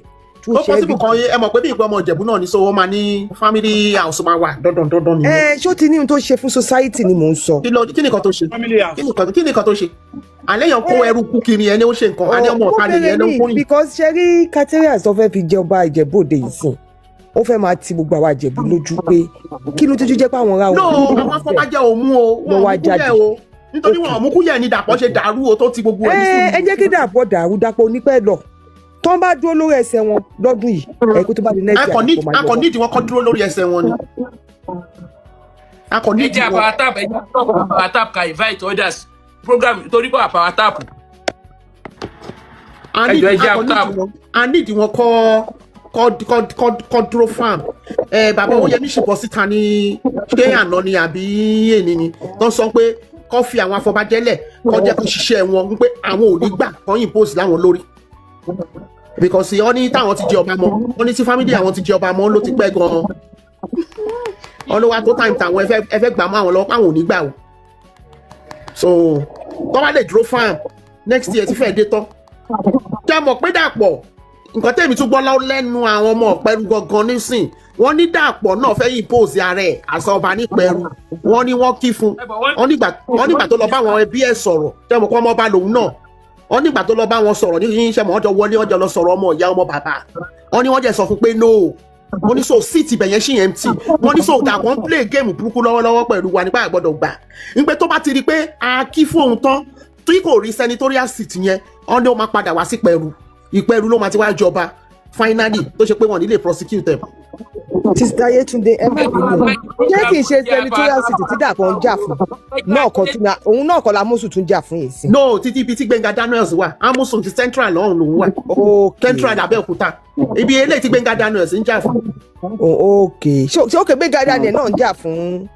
ó pọ́sibù kan ẹ mọ̀ pé bí ìpè ọmọ Ìjẹ̀bú náà ní so wọ́n máa ní family house máa wà dandan ni. ṣó ti ní ohun tó ṣe fún society ni mò ń sọ. kí ni nǹkan tó ṣe kí ni nǹkan tó ṣe alẹ́ yàn kó ẹrú kú kiri ẹni ó ṣe nǹkan alẹ́ ọmọ ọ̀tá nìyẹn ló ń kórìn. because ṣe rí caterias tó fẹ́ fi jẹ ọba Ìjẹ̀bú Òde yìí sìn ó fẹ́ máa ti gbogbo àwa Ìjẹ̀bú lójú pé kí ló tójú jẹ́ pé àwọn ará wọn. àwọn afọbajẹ ò mú o wọn ò mú Kúyẹ̀ o nítorí wọn ò mú Kúyẹ̀ ni Dàpọ̀ ṣe dàrú o tó ti gbogbo ẹ̀ nísìnyí. ẹ jẹ́ kí Dàpọ̀ dàrú Dàpọ̀ onípẹ́ lọ tó ń bá dúró lórí ẹsẹ̀ wọn lọ́dún yìí ẹ̀kú tó bá di nẹ́ẹ̀tì akọ̀nídìí wọn kọ́ dúró lórí ẹsẹ̀ wọn ni. akọ̀nídìí wọn. ẹ jẹ́ power tap ka invite others program torí bọ́ power tap. a nídìí wọn kọ́ dúró farm. bàbá Oyèmí ṣùgbọ́n síta ní ṣé àná ni àbí èní ni tó ń sọ pé kọ́ fi àwọn afọbajẹ́lẹ̀ kọ́ jẹ́ kó ṣiṣẹ́ wọn pé àwọn ò ní gbà kọ́ impose láwọn lórí. because wọ́n ní táwọn ti jẹ ọba mọ́ wọ́n ní tí family àwọn ti jẹ ọba mọ́ ló ti pẹ́ gan-an wọ́n ló wá tó time táwọn ẹ fẹ́ gbà mọ́ àwọn lọ́wọ́ àwọn ò ní gbà o so tó bá lè dúró farm next year ti fẹ́ dé tán jẹ́ mọ̀ pé Dàpọ̀ nǹkan tẹ̀mí tún gbọ́ lẹ́nu àwọn ọmọ Ìpẹ́rù gangan nísìn wọ́n ní Dàpọ̀ náà fẹ́ impose ààrẹ àṣà ọba nípẹ̀rù wọ́n ní wọ́n kí fún wọ́n nígbà tó lọ bá àwọn ẹbí ẹ̀ sọ̀rọ̀ jẹ́ mọ̀ pé ọmọ ọba lòun náà wọ́n nígbà tó lọ bá wọn sọ̀rọ̀ ní iṣẹ́ mọ̀ ọjọ́ wọlé ọjọ́ lọ sọ̀rọ̀ ọmọ ìyá ọmọ bàbá wọ́n ní wọ́n jẹ́ sọ fún pé no wọ́n ní so síìtì bẹ̀yẹn sí empty wọ́n ní so Dàpọ̀ ń play game burúkú lọ́wọ́lọ́wọ́ pẹ̀lú wa nípa àgbọ̀dọ̀ gbà nígbà tó bá ti rí pé a kí fún òun tán tí kò rí senatorial seat yẹn wọ́n ní ó máa padà wá sí Ìpẹ́rù ló máa ti wá jọba finally tó ṣe pé wọ́n nílé prosecute them. Sista Yetunde ẹ má bínú ṣé kì í ṣe senatorial seat tí Dàpọ̀ ń jà fún náà kọ́ tún òun náà kọ́ la Amosun tún jà fún yìí sí. no títí ibi tí Gbẹ́ngà Daniels wà Amosun ti central lọ́hùn lòun wà central Abẹ́òkúta ibi eléyìí tí Gbẹ́ngà Daniels ń jà fún. ok ṣé ok Gbẹ́ngà Daniels náà ń jà fún.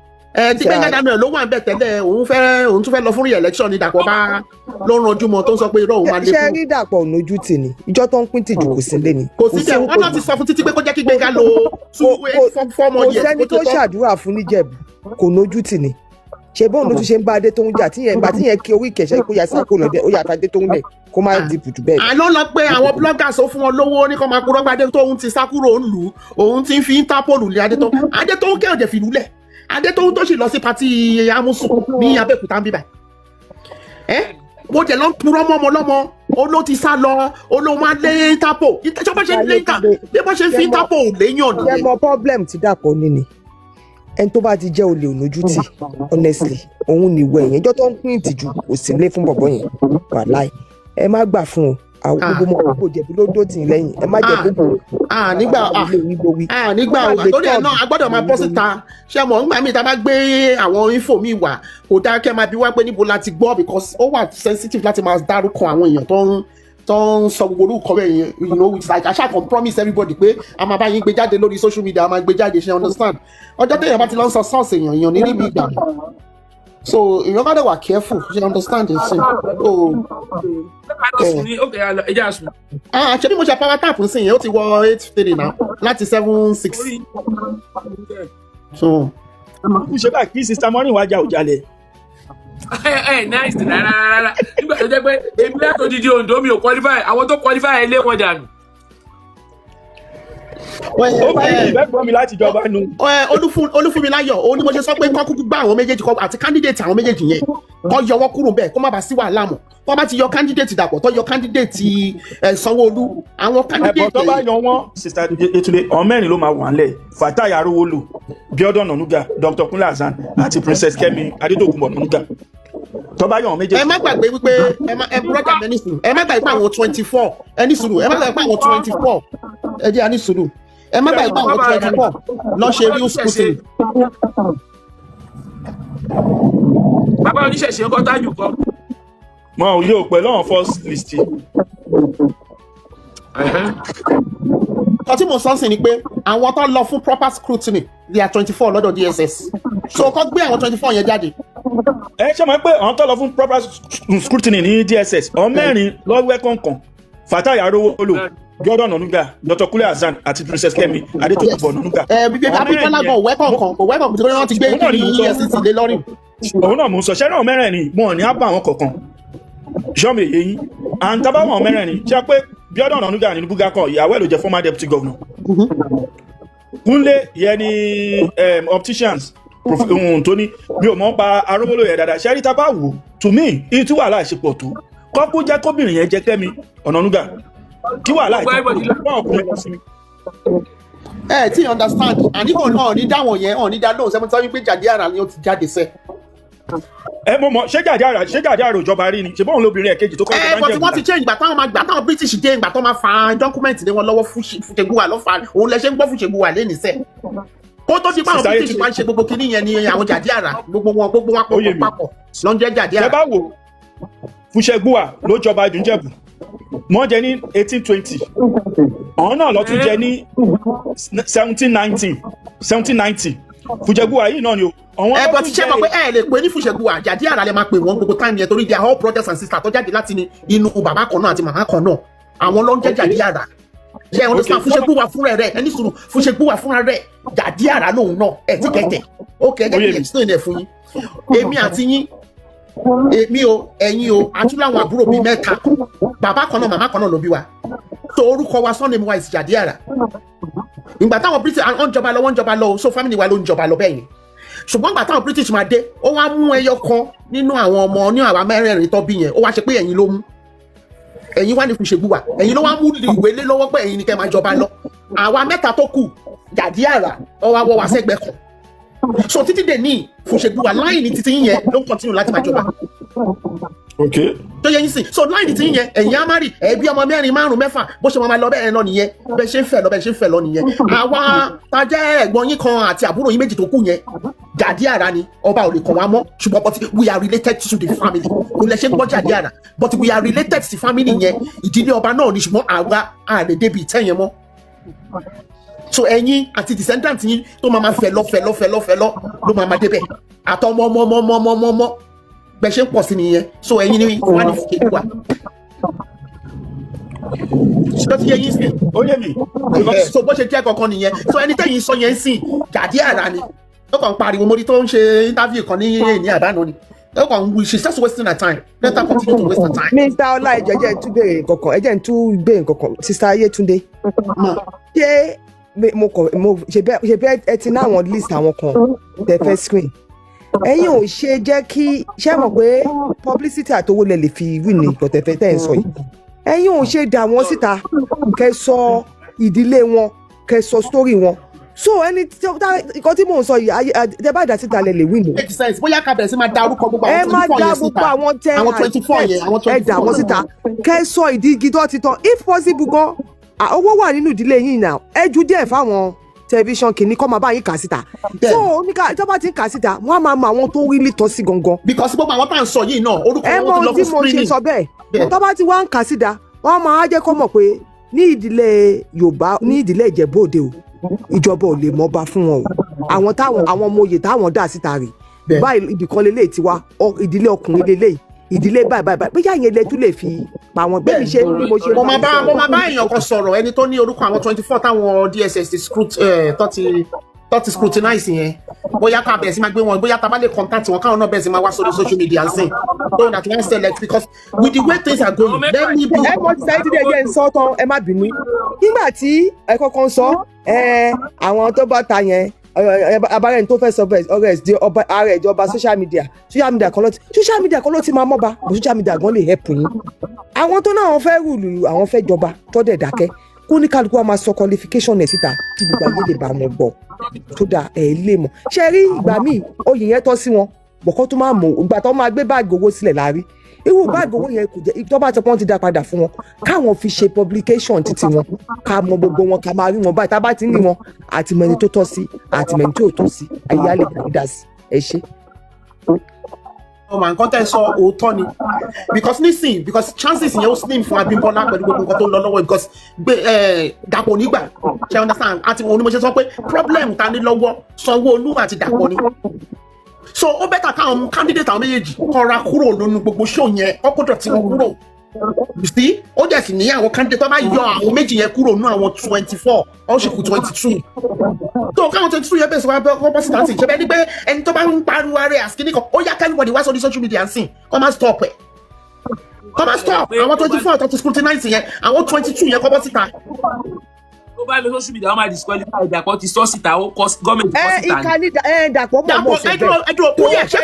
tí Gbẹ́ngà Daniels ló wà ń bẹ̀ tẹ́lẹ̀ òun tún fẹ́ lọ fún re-election ní Dàpọ̀ bá ló ń ranjú mọ́ tó ń sọ pé irọ́ òun máa lé fún. ṣé rí Dàpọ̀ ònójú tì ní ìjọ tó ń pín tìjú kò sí lé ní. kò sí jẹ́ wọ́n náà ti sọ fún títí pé kó jẹ́ kí Gbẹ́ngà lo 2 4 years. kò sẹ́ni tó ṣàdúrà fún níjẹ̀bù kò nójú tì ní ṣe bóun ló tún ṣe ń bá Adétóun jà tí yẹn kí orí ìkẹ̀ṣẹ́ kó ya sáko lọ́dẹ ó yà tá Adétóun lẹ̀ kó má di bùtù bẹ́ẹ̀. àná lọ pé àwọn bloggers ó fún wọn lówó ní kó máa kúrọ́ pé Adétóun ti sá kúrò ńlù òun ti ń fi Interpol lé Adétóun kẹ́ ọ̀jẹ̀ fìlú lẹ̀ Adétóun tó sì lọ sí pati Amusu ní Abẹ́òkúta ń bíbà mo jẹ lọ purọ́ mọ́ ọmọ lọ́mọ olóò ti sá lọ olóò máa lé Interpol ìtẹ́jọ́ bá ṣe ń lé ìta bí wọ́n ṣe ń fi Interpol léyàn nìyẹn. ṣé mo problem ti Dàpọ̀ ní ni ẹni tó bá ti jẹ́ olè ònójútì honestly òun ni ìwọ ẹ̀yẹn ẹjọ́ tó ń pín ìtìjú kò sí lé fún bọ̀bọ̀ yẹn wàláì ẹ má gbà fún o àwọn gbogbo ọmọ gbogbo jẹ̀bi ló dó tì í lẹ́yìn ẹ má jẹ́ gbogbo nígbà torí ẹ̀ náà a gbọ́dọ̀ máa bọ́ síta ṣé mọ̀ nígbà míì tá a bá gbé àwọn info mi wà kò dáa kẹ́ máa bí wá pé níbo la ti gbọ́ because ó wà sensitive láti máa dárúkọ àwọn èèyàn tó ń sọ gbogbo orúkọ rẹ̀ yẹn you know it's like I shall promise everybody pé a máa bá yín gbé jáde lórí social media a máa gbé jáde ṣe understand ọjọ́ téèyàn bá ti lọ ń sọ source èèyàn ní níbi ìgbà so èèyàn gbọ́dọ̀ wà careful ṣe understand it sin ṣe bí mo ṣe power tap ń sìn yẹn ó ti wọ 8:3 náà láti 7:6 so. ṣe bá kí sista mọ́rin wájà Awujale. Nice rárá nígbà tó jẹ́ pé èmi láti odidi Ondo mi ò qualify àwọn tó qualify ẹ lé wọn dànù. ó bá yìí ìfẹ́ gbọ́ mi láti jọba nu. Olúfúnmiláyọ̀ ó ní mo ṣe sọ pé kọ́ kúkú gbá àwọn méjèèjì kọ́ àti candidate àwọn méjèèjì yẹn kọ́ yọwọ́ kúrò bẹ́ẹ̀ kó má bàa sí wàhálà mọ́ tó bá ti yọ candidate Dàpọ̀ tó yọ candidate Sanwó-Olú àwọn candidate. ẹ̀bọ̀ tó bá yan wọ́n sista Yetunde ọ̀n mẹ́rin ló máa wà ńlẹ̀ Fatai Arówólú Abiodun Onuga Dr. Kunle Hassan àti Princess Kemi Adédògùnbọ̀ Onuga tó bá yan méjèèjì. ẹ má gbàgbé wípé ẹ brother mi ní sùúrù ẹ má gbàgbé pé àwọn 24 ẹ ní sùúrù ẹ má gbàgbé pé àwọn 24 ẹ jẹ́ àní sùúrù ẹ má gbàgbé pé àwọn 24 lọ ṣe real scrutiny. bàbá oníṣẹ̀ṣe ọkọ̀ tájù kọ́. wọn ò yóò pẹ̀lú àwọn first list. ọtí mo sọ sí ni pé àwọn tó lọ fún proper scrutiny they are 24 lọ́dọ̀ DSS so kọ́ gbé àwọn 24 yẹn jáde. ẹ ṣe mọ̀ pé àwọn tó lọ fún proper scrutiny ní DSS ọ̀n mẹ́rin lọ́wọ́ kọ̀ọ̀kan Fatai Arówólú Abiodun Onuga Dr. Kunle Hassan àti Princess Kemi Adédògùnbọ̀ Onuga. bíbí Abíkọ́lá gan wẹ́kọ̀ kan kò wẹ́kọ̀ tí wọ́n ti gbé kí EFCC lé lọ́rìn. òun náà mò ń sọ ṣẹ́rẹ́ àwọn mẹ́rẹ̀ẹ̀rin wọn ò ní á bá àwọn kọ̀ọ̀kan ṣọ́ọ̀mù èyí yín à ń tábà wọn mẹ́rẹ̀ẹ̀rin ṣe pé Abiodun Onuga nínú búgá kan ìyàwó ẹ̀ ló jẹ́ former deputy governor. Kunle yẹn ni opticians tó ní mi ò mọ̀ pa Arówólú yẹn dáadáa ṣẹ́rí tá bá wò to me ìtú wàhálà ìṣepọ̀ tó kọ́kú jẹ́ kóbìnrin yẹn jẹ́ Kẹ́mi Onuga kí wàhálà ìṣepọ̀ ẹ tí understand àníkàn náà ní dáwọn yẹn hàn ní dá lóhùn sẹ́mi sọ́yìn pé Jàdí Àrà ni ó ti jáde sẹ́. ẹ mo mọ ṣé Jàdí Àrà òjọba rí ni ṣe bóun lóbìnrin ẹ̀ kejì tó kọ́ ẹ bọ́tí wọ́n ti change ìgbà táwọn British dé ìgbà tó máa fa document lé wọn lọ́wọ́ Fúṣègùwà lọ́fà òun lẹ ṣe ń gbọ́ Fúṣègùwà lé nìṣẹ́ kó tó ti pa àwọn British máa ń ṣe gbogbo kinní yẹn ni àwọn Jàdí Àrà gbogbo wọn papọ̀ ló ń jẹ́ Jàdí Àrà. ẹ bá wò Fúṣègùwà ló jọba Ìdúnjẹ̀bù wọ́n jẹ ní 1820 àwọn náà lọ tún jẹ ní 1790 Fúṣègùwà yìí náà ni o. ẹ bọ ti ṣe mọ̀ pé ẹ lè pe ní Fúṣègùwà Jàdí Àrà lè máa pè wọ́n gbogbo time yẹn torí they are all brothers and sisters tó jáde láti inú bàbá kan náà àti màmá kan náà àwọn ló ń jẹ́ Jàdí Àrà ṣe ẹ understand Fúṣègùwà fúnra rẹ̀ ẹni sùúrù Fúṣègùwà fúnra rẹ̀ Jàdí Àrà lòun náà ẹ ti kẹtẹ ó kẹ ẹ jẹ́ kí ẹ explain ẹ fún yín èmi àti yín èmi o ẹ̀yin o àtúláwọn àbúrò bíi mẹ́ta bàbá kan náà màmá kan náà ló bí wa tó orúkọ wa surname wa is Jàdí Àrà ìgbà táwọn British wọ́n jọba lọ so family wa ló ń jọba lọ bẹ́ẹ̀ yẹn ṣùgbọ́n ìgbà táwọn British máa dé ó wá mú ẹyọ kan nínú àwọn ọmọ ní àwa mẹ́rẹ̀ẹ̀rin tó bí yẹn ó wá ṣe pé ẹ̀yin ló mú ẹ̀yin wá ní Fúṣègùwà ẹ̀yin ló wá mú ìwé lé lọ́wọ́ pé ẹ̀yin ni kẹ́ máa jọba lọ àwa mẹ́ta tó kù Jàdí Àrà ó wá wọ́ wa sẹ́gbẹ̀ẹ́ kan so títí dè ní Fúṣègùwà láìní títí yẹn ló ń continue láti máa jọba. Okay. tó yẹ yín sìn so láìní tí yẹn ẹ̀yin á má rí ẹbí ọmọ mẹ́rin márùn mẹ́fà bó ṣe máa lọ bẹ́ẹ̀ lọ nìyẹn bẹ́ẹ̀ ṣe ń fẹ́ lọ nìyẹn àwa tá jẹ́ ẹ̀gbọ́n yín kan àti àbúrò yín méjì tó kù yẹn Jàdí Àrà ni ọba ò lè kàn wá mọ́ ṣùgbọ́n but we are related to the family kò lè ṣe ń gbọ́ Jàdí Àrà but we are related to the family yẹn ìdílé ọba náà ni ṣùgbọ́n àwa àlè débi ìtẹ́ yẹn mọ́ so ẹ̀yin àti descendant yín tó máa fẹ́ lọ ló máa débẹ̀ àtọmọ bẹ́ẹ̀ ṣe ń pọ̀ sí nìyẹn so ẹ̀yin ni wà ní Fúṣègùwà ṣé ti yẹ yín sìn ó yé mi so bó ṣe jẹ́ kankan nìyẹn so ẹni tẹ́yìn sọ yẹn sìn Jàdí Àrà ni ó kàn ń pariwo mórí tó ń ṣe interview kan ní èyí àdánù ni ó kàn ń wí she's just wasting her time let her continue to waste her time. Mr. Ọlá ẹjẹ jẹ́ tún béèrè nǹkankan ẹjẹ ń tún béèrè nǹkankan Sister Ayétúndé ṣé mo ṣe bẹ́ẹ̀ ẹ ti ní àwọn list àwọn kan tẹ fẹ́ screen ẹ̀yin ò ṣe jẹ́ kí ṣé mọ̀ pé publicity àtowó lẹ lè fi win ní nǹkan tẹ̀fẹ́ tẹ̀ ń sọ yìí ẹ̀yin ò ṣe dà wọ́n síta kẹ́ sọ ìdílé wọn kẹ́ sọ story wọn so ẹni nǹkan tí mò ń sọ yìí tẹ bá dà síta lẹ lè win. make sense bóyá ká bẹ̀rẹ̀ sí máa dárúkọ gbogbo ẹ àwọn má 24 dá yẹn gbogbo síta àwọn tẹ àwọn 24 yẹn àwọn 24 ẹ dà wọ́n síta kẹ́ sọ ìdí igi tó ti tán if possible gan owó wà nínú ìdílé yìí náà ẹ ju díẹ̀ fáwọn tẹlifíṣàn kìíní kọ́ máa bá yín kà síta so oníkà tó bá ti ń kà síta wọ́n á máa mọ àwọn tó rí lítọ́ sí gangan. because gbogbo àwọn tá à ń sọ yìí náà orúkọ ẹ wọn ti lọ mọ tí fún mo ṣe screening. sọ bẹ́ẹ̀ tó bá ti wá ń kà síta wọ́n á máa jẹ́ kó mọ̀ pé ní ìdílé Yorùbá ní ìdílé Ìjẹ̀bú Òde o ìjọba ò lè mọba fún wọn o àwọn ọmọ oyè táwọn dà síta rè báyìí ibìkan lélẹ̀ tiwa ìdílé ọkùnrin lélẹ̀ ìdílé báyìí bóyá yẹn lè tún lè fi pa wọn bẹ́ẹ̀ mi ṣe bí mo ṣe. mo máa bá èèyàn kan sọ̀rọ̀ ẹni tó ní orúkọ àwọn 24 táwọn DSS ti scrutinize yẹn bóyá ká bẹ̀rẹ̀ sí máa gbé wọn bóyá tá a bá lè contact wọn káwọn náà bẹ̀rẹ̀ sí máa wá sórí social media and sing so that one select because with the way things are going let me be. ẹ mọ ti sáyé dídé jẹ́ ń sọ tán ẹ má bínú nígbà tí ẹ kọ́kọ́ ń sọ àwọn tó bá ta yẹn abarẹ́ni tó fẹ́ sọ bẹ́ẹ̀ ọ̀rẹ́ ààrẹ ìjọba social media kan ló ti máa mọ́ba bó social media gan lè help yín àwọn tó náà wọ́n fẹ́ rúùlù àwọn fẹ́ jọba tó dẹ̀ dákẹ́ kó ní kálukú wa máa sọ qualification ẹ̀ síta kí gbogbo ayé lè bá wọn gbọ́ tó dà ẹ̀ lè mọ̀ ṣe rí ìgbà míì oyè yẹn tọ́ sí wọn bọ̀kọ́ tó máa mọ̀ ìgbà tó máa gbé báàgì owó sílẹ̀ láàrí irú báàgì owó yẹn kò jẹ́ tó bá ti pọ́n ti dá padà fún wọn káwọn fi ṣe publication títí wọn ká mọ gbogbo wọn ká máa rí wọn báyìí tá a bá ti ń rí wọn àtìmẹ́ni tó tọ́ sí àtìmẹ́ni tó tọ́ sí ayé á lè dá sí ẹ ṣe. ọmọ nǹkan tẹ́ sọ òótọ́ ni because nísìnyí because chances yẹn ó slim fún Abímbọ́lá pẹ̀lú gbogbo nǹkan tó ń lọ lọ́wọ́ because Dàpọ̀ nígbà ṣe understand àti òun ni mo ṣe sọ pé problem ta ní lọ́wọ́ Sanwó-Olú àti Dàpọ̀ ni so ó bẹ́tà káwọn candidate àwọn méjèèjì kọ́ra kúrò nínú gbogbo show yẹn ọkọ̀dọ̀ tí wọ́n kúrò you see ó jẹ́ sì ní àwọn candidate tó bá yọ àwọn méjì yẹn kúrò nínú àwọn 24 ó sì kù 22 tó káwọn 22 yẹn bẹ̀rẹ̀ sí wá kọ́ bọ́ síta sí ṣe bẹ́ẹ̀ ni pé ẹni tó bá ń pariwo ara ẹ̀ àsìkí nìkan ó yá kẹ́lùbọ̀dì wá sórí social media sí kọ́ máa stop ẹ̀ kọ́ máa stop àwọn 24 tó ti scrutinize yẹn àwọn 22 yẹn kọ́ bọ́ síta. tó bá lọ social media wọn máa disqualify Dàpọ̀ ti sọ síta ó kọ gọọmenti kọ síta ni. ìkànnì Dàpọ̀ mọ̀ mọ̀ ṣe bẹ́ẹ̀. ẹdùn Kúyẹ̀ ṣé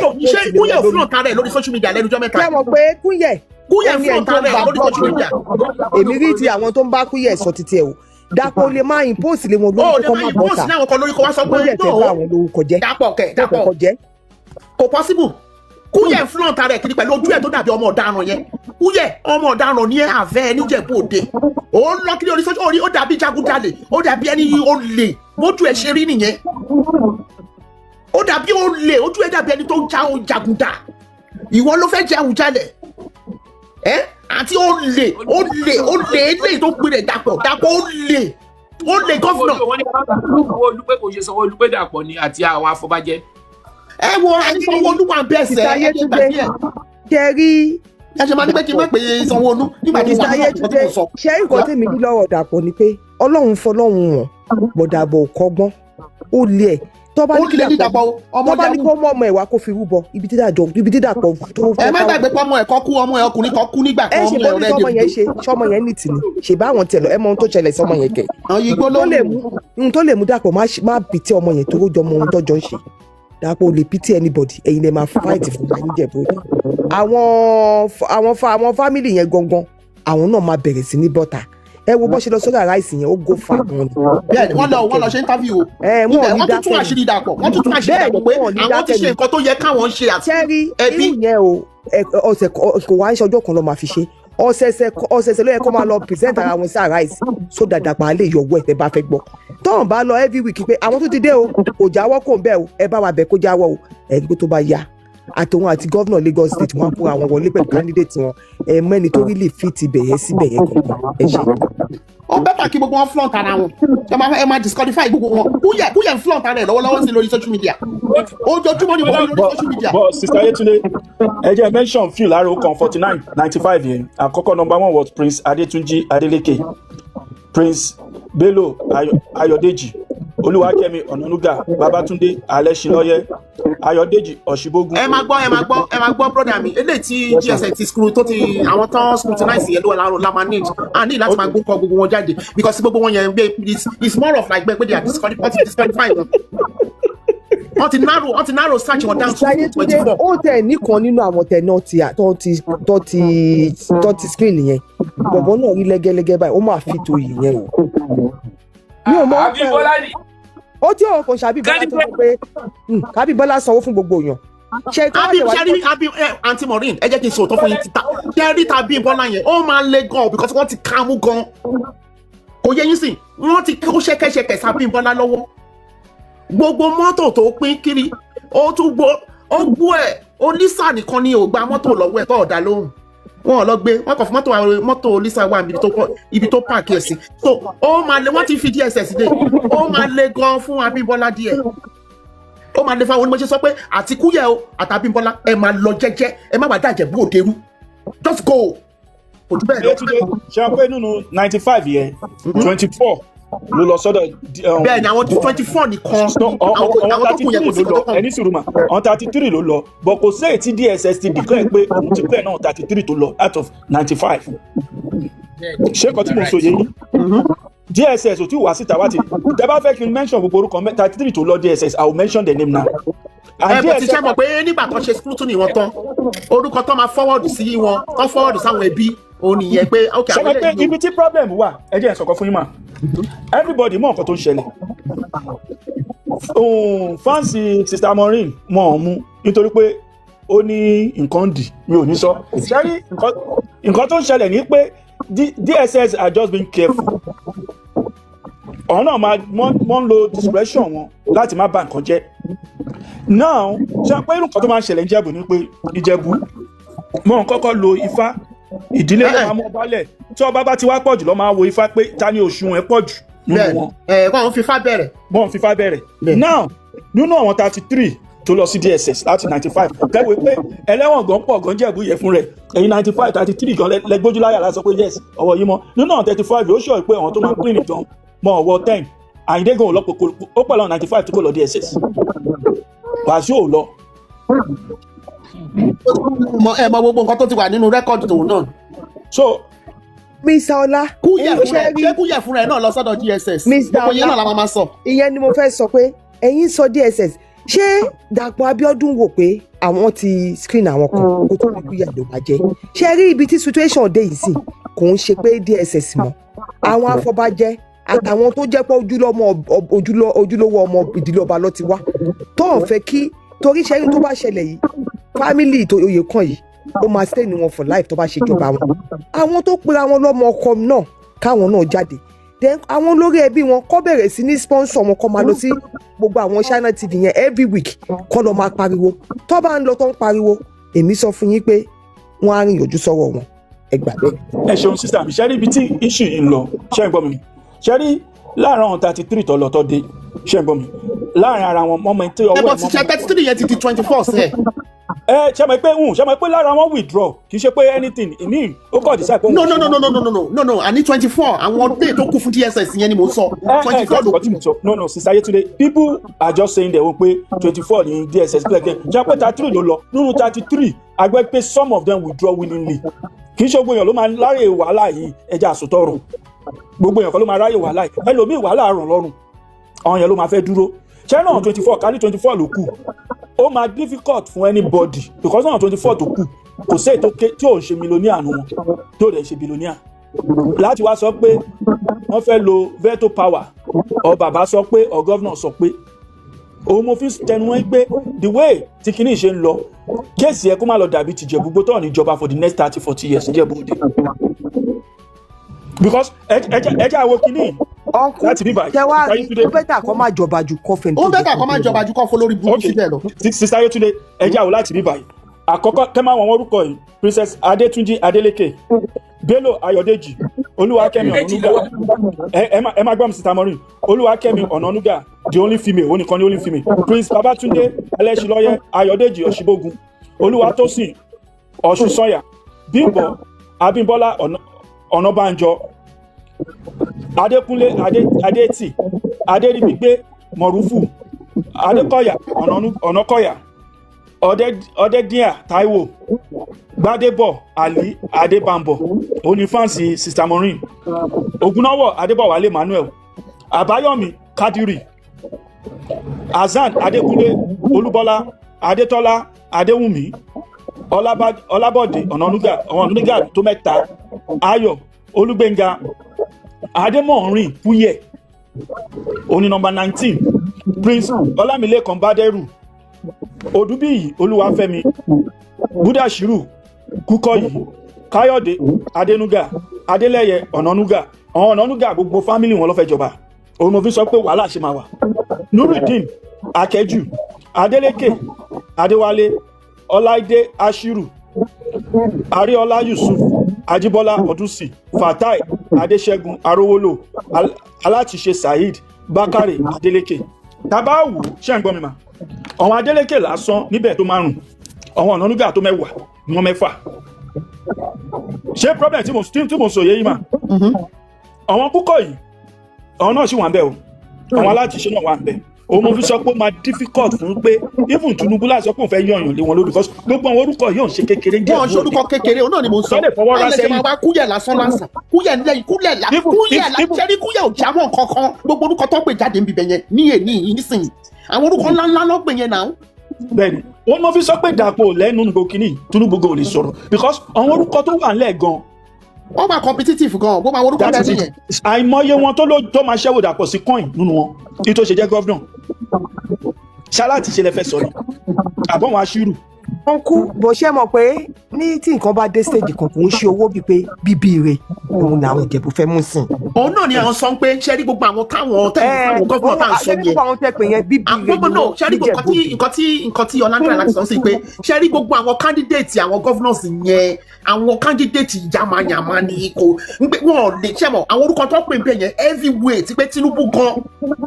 Kúyẹ̀ òfin náà tarẹ̀ lórí social media lẹ́nu ọjọ́ mẹ́ta. ṣé mo pé Kúyẹ̀ fún ọ̀tá rẹ̀ lórí social media. èmi rí ti àwọn tó ń bá Kúyẹ̀ sọ títí ẹ̀ o Dàpọ̀ lè máa impose lé wọn lórí kó má bọ́ ta Dàpọ̀ kẹ̀ kò possible Kúyẹ̀ fún ọ̀tá rẹ̀ kiri pẹ̀lú ojú ẹ̀ tó dàbí ọmọ ọ̀daràn yẹn Kúyẹ̀ ọmọ ọ̀daràn ní àfẹ́ níjẹ̀bú Òde ó lọ kiri orí sọ́jọ́ orí ó dàbí jagunjalè ó dàbí ẹni olè mójú ẹ̀ ṣe rí nìyẹn ó dàbí olè ojú ẹ̀ dàbí ẹni tó ń jagunda ìwọ ló fẹ́ jẹ Àwùjalẹ̀ àti olè eléyìí tó gbé rẹ̀ Dàpọ̀ olè gọ́fúnà. wọ́n ní Sanwó-Olú pé kò ṣe Sanwó-Olú pé Dàpọ̀ ni àti àwọn afọbajẹ. ẹ wo ẹni Sanwó-Olú wà bẹ́ẹ̀ sẹ́ ẹ ní gbàgbé ẹ̀. ṣe rí ẹ ṣe máa ní pé kí n má pè é Sanwó-Olú nígbà tí wọ́n ti sọ. ṣe rí nǹkan tèmi ní lọ́wọ́ Dàpọ̀ ni pé Ọlọ́run fọlọ́run wọn bọ̀dàbọ̀ kọ́gbọ́n ó lé ẹ̀ tọ́ba ní kí Dàpọ̀ tọ́ba ní kó mọ ọmọ ẹ̀ wá kó fi rúbọ ibi tí Dàpọ̀ tó. ẹ má gbàgbé pé ọmọ ẹ̀ kọ́ kú ọmọ ẹ̀ ọkùnrin kan kú nígbà kan ọmọ ẹ̀ ọ̀rẹ́ ẹ̀ sọmọ yẹn ní tìní ṣe bá àwọn tẹlọ ẹ mọ ohun tó ṣẹlẹ̀ sọmọ yẹn kẹ. ohun tó lè mú Dàpọ̀ má pìtì ọmọ yẹn tó jọ mọ ohun tọ́jọ́ ń ṣe Dàpọ̀ ò lè pìtì anybody ẹ̀yin lè máa fight fún wa níjẹ̀bú àwọn fámìlì yẹn gangan àwọn náà máa bẹ̀rẹ̀ sí ní bọ́tà ẹ wo bó ṣe lọ sórí àráìsì yẹn ó go far gan ni. bẹ́ẹ̀ni wọ́n lọ ṣe interview o wọ́n tún tún àṣírí Dàpọ̀ pé àwọn ti ṣe nǹkan tó yẹ káwọn ṣe àti ẹbí. irú yẹn o ọ̀sẹ̀ kò wá ń ṣe ọjọ́ kan ló máa fi ṣe ọ̀sẹ̀ẹ̀sẹ̀ ló yẹ kó máa lọ present ara wọn sí àráìsì so Dàpọ̀ á lè yọwọ́ ẹ̀ tẹ́ bá fẹ́ gbọ́ tọ́hún bá lọ every week pé àwọn tó ti dé o kò jáwọ́ kò ń bẹ̀ o ẹ bá wa bẹ̀ kó jáwọ́ o ẹ̀rí tó bá yá àtòun àti gọ́vnà Lagos State wọn kó àwọn wọlé pẹ̀lú candidate wọn mẹ́ni tó rí lè fit ibẹ̀yẹ síbẹ̀yẹ kankan ẹ ṣe. ó bẹ́tà kí gbogbo wọn flaunt ara wọn ẹ máa disqualify gbogbo wọn Kúyẹ̀ flaunt ara ẹ̀ lọ́wọ́lọ́wọ́ sí lórí social media ojoojúmọ́ ni wọ́n lórí social media. but Sister Ayétúndé ẹ jẹ́ mention few lára ó kan 49-95 yẹn àkọ́kọ́ number 1 was Prince Adétúnjí Adélékè Prince Bello Ayọ̀dèjì Olúwakẹ́mi Ọ̀nànúgà, Babátúndé Alẹ́ṣinlọ́yẹ́, Ayọ̀dèjì Ọ̀ṣibógun. ẹ máa gbọ́ brother mi eléyìí tí GSS ti screw tó ti àwọn tán scrutinize yẹn ló wà lára manage a ní láti máa gbókọ gbogbo wọn jáde because gbogbo wọn yẹn it's more of like pé they are disqualifying wọn. wọ́n ti narrow search wọn down to 24. ó tẹ̀ nìkan nínú àwọn tẹ̀ náà tó ti screen yẹn bọ̀bọ̀ náà rí lẹ́gẹ́lẹ́gẹ́ báyìí ó máa fi tó yìí yẹn o. mi ò mọ Abímbọ́lá ni ó tí ọ̀rọ̀ kan ṣàbíbọ́lá tó sọ pé kábíbọ́lá sanwó fún gbogbo èèyàn. ṣe Aunty Maureen ẹ jẹ́ kí n sọ òótọ́ fún yín títà ṣe Abímbọ́lá yẹn ó máa le gan because wọ́n ti ká mú gan kò yẹ yín sìn wọ́n ti kó ṣẹ́kẹ́ṣẹkẹ̀ sí Abímbọ́lá lọ́wọ́ gbogbo mọ́tò tó pín kiri ó gbọ́ ẹ̀ Olisa nìkan ni ò gba mọ́tò lọ́wọ́ ẹ̀ tó ọ̀dà lóhùn wọn ò lọ gbé wọn kàn fún mọ́tò Olisa wà ibi tó pààkì ẹ̀ sí so ó máa le wọ́n ti fi DSS dé ó máa le gan fún Abímbọ́lá díẹ̀ ó máa le fáwọn onímọ̀ ṣe sọ pé àti Kúyẹ̀ o àti Abímbọ́lá ẹ máa lọ jẹ́jẹ́ ẹ má wàá dàjẹ́ bú òde rú just go kò jù bẹ́ẹ̀ lọ. ṣe wọn pé nínú 95 yẹn 24 ló lọ sọ́dọ̀. bẹ́ẹ̀ ni àwọn 24 nìkan àwọn tó kù yẹn kò sí kò tó kàn. ẹni sùúrù mà àwọn 33 ló lọ but kò sí èyí tí DSS ti declare pé òun ti pẹ́ náà 33 tó lọ out of 95. ṣé kan tí mo sọ yé yín DSS ò tí wá síta wá ti tẹ bá fẹ́ kí n mention gbogbo orúkọ 33 tó lọ DSS I will mention the name now. ẹ bó ti ṣe mọ̀ pé nígbà tó ṣe scrutiny wọn tán orúkọ tó máa forward sí wọn tó forward sáwọn ẹbí òun nìyẹn pé ok àwọn ilé yìí. ibi tí problem wà ẹ jẹ́ ìsọ̀kan fún yín mà everybody mọ̀ nǹkan tó ń ṣẹlẹ̀ fancy Sister Maureen mọ̀ ọ́n mú nítorí pé ó ní nǹkan dì mi ò ní sọ ṣẹ́rí nǹkan tó ń ṣẹlẹ̀ ní pé DSS are just being careful ọ̀hún náà wọ́n ń lo discretion wọn láti má bà nǹkan jẹ́ now ṣe pé irú nǹkan tó máa ń ṣẹlẹ̀ Ìjẹ̀bú ni pé Ìjẹ̀bú mọ̀ ń kọ́kọ́ lo Ifá ìdílé ló máa mú ọbalẹ̀ tí ọba bá ti wá pọ̀ jù lọ máa wo Ifá pé ta ni òṣùwọ̀n ẹ̀ pọ̀ jù nínú wọn. wọ́n fi Ifá bẹ̀rẹ̀. now nínú àwọn 33 tó lọ sí DSS láti 95 kẹ́wé pé ẹlẹ́wọ̀n gan pọ̀ gan Jẹ̀bú yẹ fún rẹ̀ ẹ̀yin 95 33 gan lẹ́gbójú láyà láti sọ pé yes ọwọ́ yìí mọ́ nínú àwọn 35 ó ṣọ̀ pé àwọn tó máa clean gan mọ́ ọwọ́ 10 Ayinde gan ọlọ́pọ̀ ó pẹ̀lú àwọn 95 tó kò lọ DSS Wasiu ò lọ. ẹ mọ gbogbo nǹkan tó ti wà nínú rẹ́kọ̀dì tòun náà. so Mr. Ọlá Kúyẹ̀ fúnra ẹ̀ náà lọ sọ́dọ̀ DSS gbogbo yẹn náà la máa sọ. ìyẹn ni mo fẹ́ sọ pé ẹ̀yin sọ DSS ṣé Dàpọ̀ Abíọ́dún wò pé àwọn ti screen àwọn kan kó tó ní Kúyẹ̀ ló máa jẹ́ ṣé rí ibi tí situation dé yìí sí kò ń ṣe pé DSS mọ́ àwọn afọbajẹ àtàwọn tó jẹ́ pé ojúlówó ọmọ ìdílé ọba ló ti wá tó ń fẹ́ kí torí ṣẹ́yìn tó bá ṣẹlẹ̀ yìí family tó oyè kan yìí ó máa stay ní wọn for life tó bá ṣe jọba wọn àwọn tó pera wọn lọ́mọ ọkọ náà káwọn náà jáde then àwọn olórí ẹbí wọn kọ́ bẹ̀rẹ̀ sí ní sponsor wọn kọ́ máa lọ sí gbogbo àwọn China TV yẹn every week kọ́ lọ máa pariwo tó bá ń lọ tó ń pariwo èmi sọ fún yín pé wọ́n á rìn yọjú sọ́wọ́ wọn ẹ gbà bẹ́ẹ̀. ẹ ṣeun sísá mi ṣe rí ibi tí issue yìí ń lọ ṣe ń gbọ́ mi ṣe rí láàárín àwọn 33 tó lọ tó dé ṣe ń gbọ́ mi láàárín ara wọn mọ́mọ́ tí ọwọ́ ẹ̀ mọ́mọ́. ṣe 33 yẹn ti di 24 sẹ́ẹ̀. ṣe mọ̀ pé lára wọn withdraw kì í ṣe pé anything ìní ó kọ̀ decide pé. no àní 24 àwọn day tó kù fún DSS yẹn ni mo sọ 24 ló kù. no Sister Yetunde people are just saying that wọ́n pé 24 ní DSS gbẹ̀gẹ̀ ṣe pé 33 ló lọ nínú 33 àgbẹ̀ pé some of them withdraw willingly kì í ṣe gbogbo èèyàn ló máa láyè wàhálà yìí ẹja àsòtọ́rùn gbogbo èèyàn kan ló máa ráyè wàhálà yìí ẹlòmíì wàhálà ràn lọ́rùn àwọn èèyàn ló máa fẹ́ dúró ṣé náà 24 ká ní 24 ló kù ó máa difficult fún anybody because náà 24 tó kù kò sí ètò tí ò ń ṣe millionaire nu wọn tí ò dẹ̀ ṣe billionaire láti wá sọ pé wọ́n fẹ́ lo veto power ọ bàbá sọ pé ọ gọ́vnà sọ pé òun mo fi tẹnu wọn pé the way tí kinní ṣe ń lọ kéèsì ẹ kó má lọ dàbí tìjẹ̀bú gbótọ́ níjọba for the next 30-40 years níjẹ̀bú òde because ẹjẹ àwọ kinní láti bí báyìí. tẹwàá rí ó bẹ́tà kọ́ máa jọba ju kọ́fẹ́. ó bẹ́tà kọ́ máa jọba ju kọ́fẹ́ lórí burúkú síbẹ̀ lọ. Sister Yetunde ẹjẹ àwọ láti bí báyìí àkọ́kọ́ kẹ́ máa wọ̀n orúkọ yìí Princess Adétúnjí Adélékè Bello Ayọ̀dèjì Olúwakẹ́mi Ọ̀nànúgà ẹ má gbọ́ mi Sister Maureen Olúwakẹ́mi Ọ̀nànúgà the only female ó nìkan ní only female Prince Babátúndé Alẹ́ṣinlọ́yẹ́ Ayọ̀dèjì Ọ̀ṣibógun Olúwatósìn Ọ̀ṣùnsànyà Bímbọ́ Abímbọ́lá Ọ̀nàbànjọ Adékúnlé Adétì Adéríbigbé Mọ̀rúfù Adékọ̀yà Ọ̀nàkọ̀yà Ọ̀dẹ́díà Táíwò Gbádébọ̀ Ali Adébámbọ̀ onífáǹsì Sister Maureen Ògúnnáwọ̀ Adébọ̀wálé Emmanuel Àbáyọ̀mí Kádírì Hasan Adékúnlé Olúbọ́lá Adétọ́lá Adéwùmí Ọlábọ̀dé Ọ̀nànúgà tó mẹ́ta Ayọ̀ Olúgbénga Adémọ̀rin Kúyẹ̀ oní nọ́mbà 19 Prince Ọlámilékan Bádẹ́rù Odúbíyì Olúwafẹ́mi Búdàṣírù Kúkọ̀yí Káyọ̀dé Adénúgà Adélẹ́yẹ Ọ̀nànúgà àwọn Ọ̀nànúgà gbogbo fámìlì wọn ló fẹ́ jọba òun mo fi sọ pé wàhálà ṣe máa wà Nurudeen Akẹ́jù Adélékè Adéwálé Ọláìdé Ashiru Aríọlá Yusuf Ajíbọ́lá Ọdúnsì Fatai Adéṣẹ́gun Arówólò Alátiṣe Saheed Bákàrè Adélékè tabawu ṣe ń gbọ́ mi mà àwọn Adélékè lásán níbẹ̀ tó 5 àwọn Ọ̀nànúgà tó 10 wọn 6 ṣé problem tí mo sọ yé yìí mà àwọn Kúkọ̀yí àwọn náà sì wà ń bẹ̀ o àwọn Alátiṣe náà wà ń bẹ̀ òun mo fi sọ pé ó máa difficult fún pé even Tinubu láti sọ pé òun fẹ́ yọ̀yàn lé wọn lórí because gbogbo àwọn orúkọ yóò ṣe kékeré jẹ́ wọn ṣe orúkọ kékeré òun náà ni mo sọ ẹlẹ́sẹ̀ máa wá Kúyẹ̀ lásán Kúyẹ̀ lẹ́yìn Kúyẹ̀ ṣẹ́rí Kúyẹ̀ ò jámọ́ kankan gbogbo orúkọ tó pè jáde níbi bẹ̀yẹn ní èní nísìnyí àwọn orúkọ ńláńlá ló pè yẹn náà. bẹ́ẹ̀ni òun mo fi sọ pé Dàpọ̀ lẹ́nu gbòkínì Tinubu gan ò lè sọ̀rọ̀ because àwọn orúkọ tó wà ńlẹ̀ gan wọ́n máa competitive gan gbogbo àwọn orúkọ bẹ́ẹ̀ yẹn. àìmọye wọn tó máa ṣẹ́wò Dàpọ̀ sí coin nínú wọn tí tó ṣe jẹ́ gọ́vnà ṣáláàtì ṣe lẹ fẹ́ sọ ni àbọ̀wọ̀n aṣírù. wọ́n kú bó ṣe mọ̀ pé ní tí nǹkan bá dé stage kan kò ń ṣe owó bíi pé bíbí rẹ̀ òun ni àwọn Ìjẹ̀bú fẹ́ mú sìn. òun náà ni àwọn sọ pé ṣẹ́rí gbogbo àwọn táwọn gọ́vnà tá à ń sọ yẹn gbogbo àwọn tẹ́ pé yẹn bíbí rẹ̀ gbogbo náà ṣẹ́rí nǹkan tí ọ̀làǹdà láti sọ sí pé ṣẹ́rí gbogbo àwọn candidate àwọn governors yẹn àwọn candidate yamayama ni kò wọn lè ṣe mọ àwọn orúkọ tó pè ń pè yẹn heavyweight pé Tinubu gan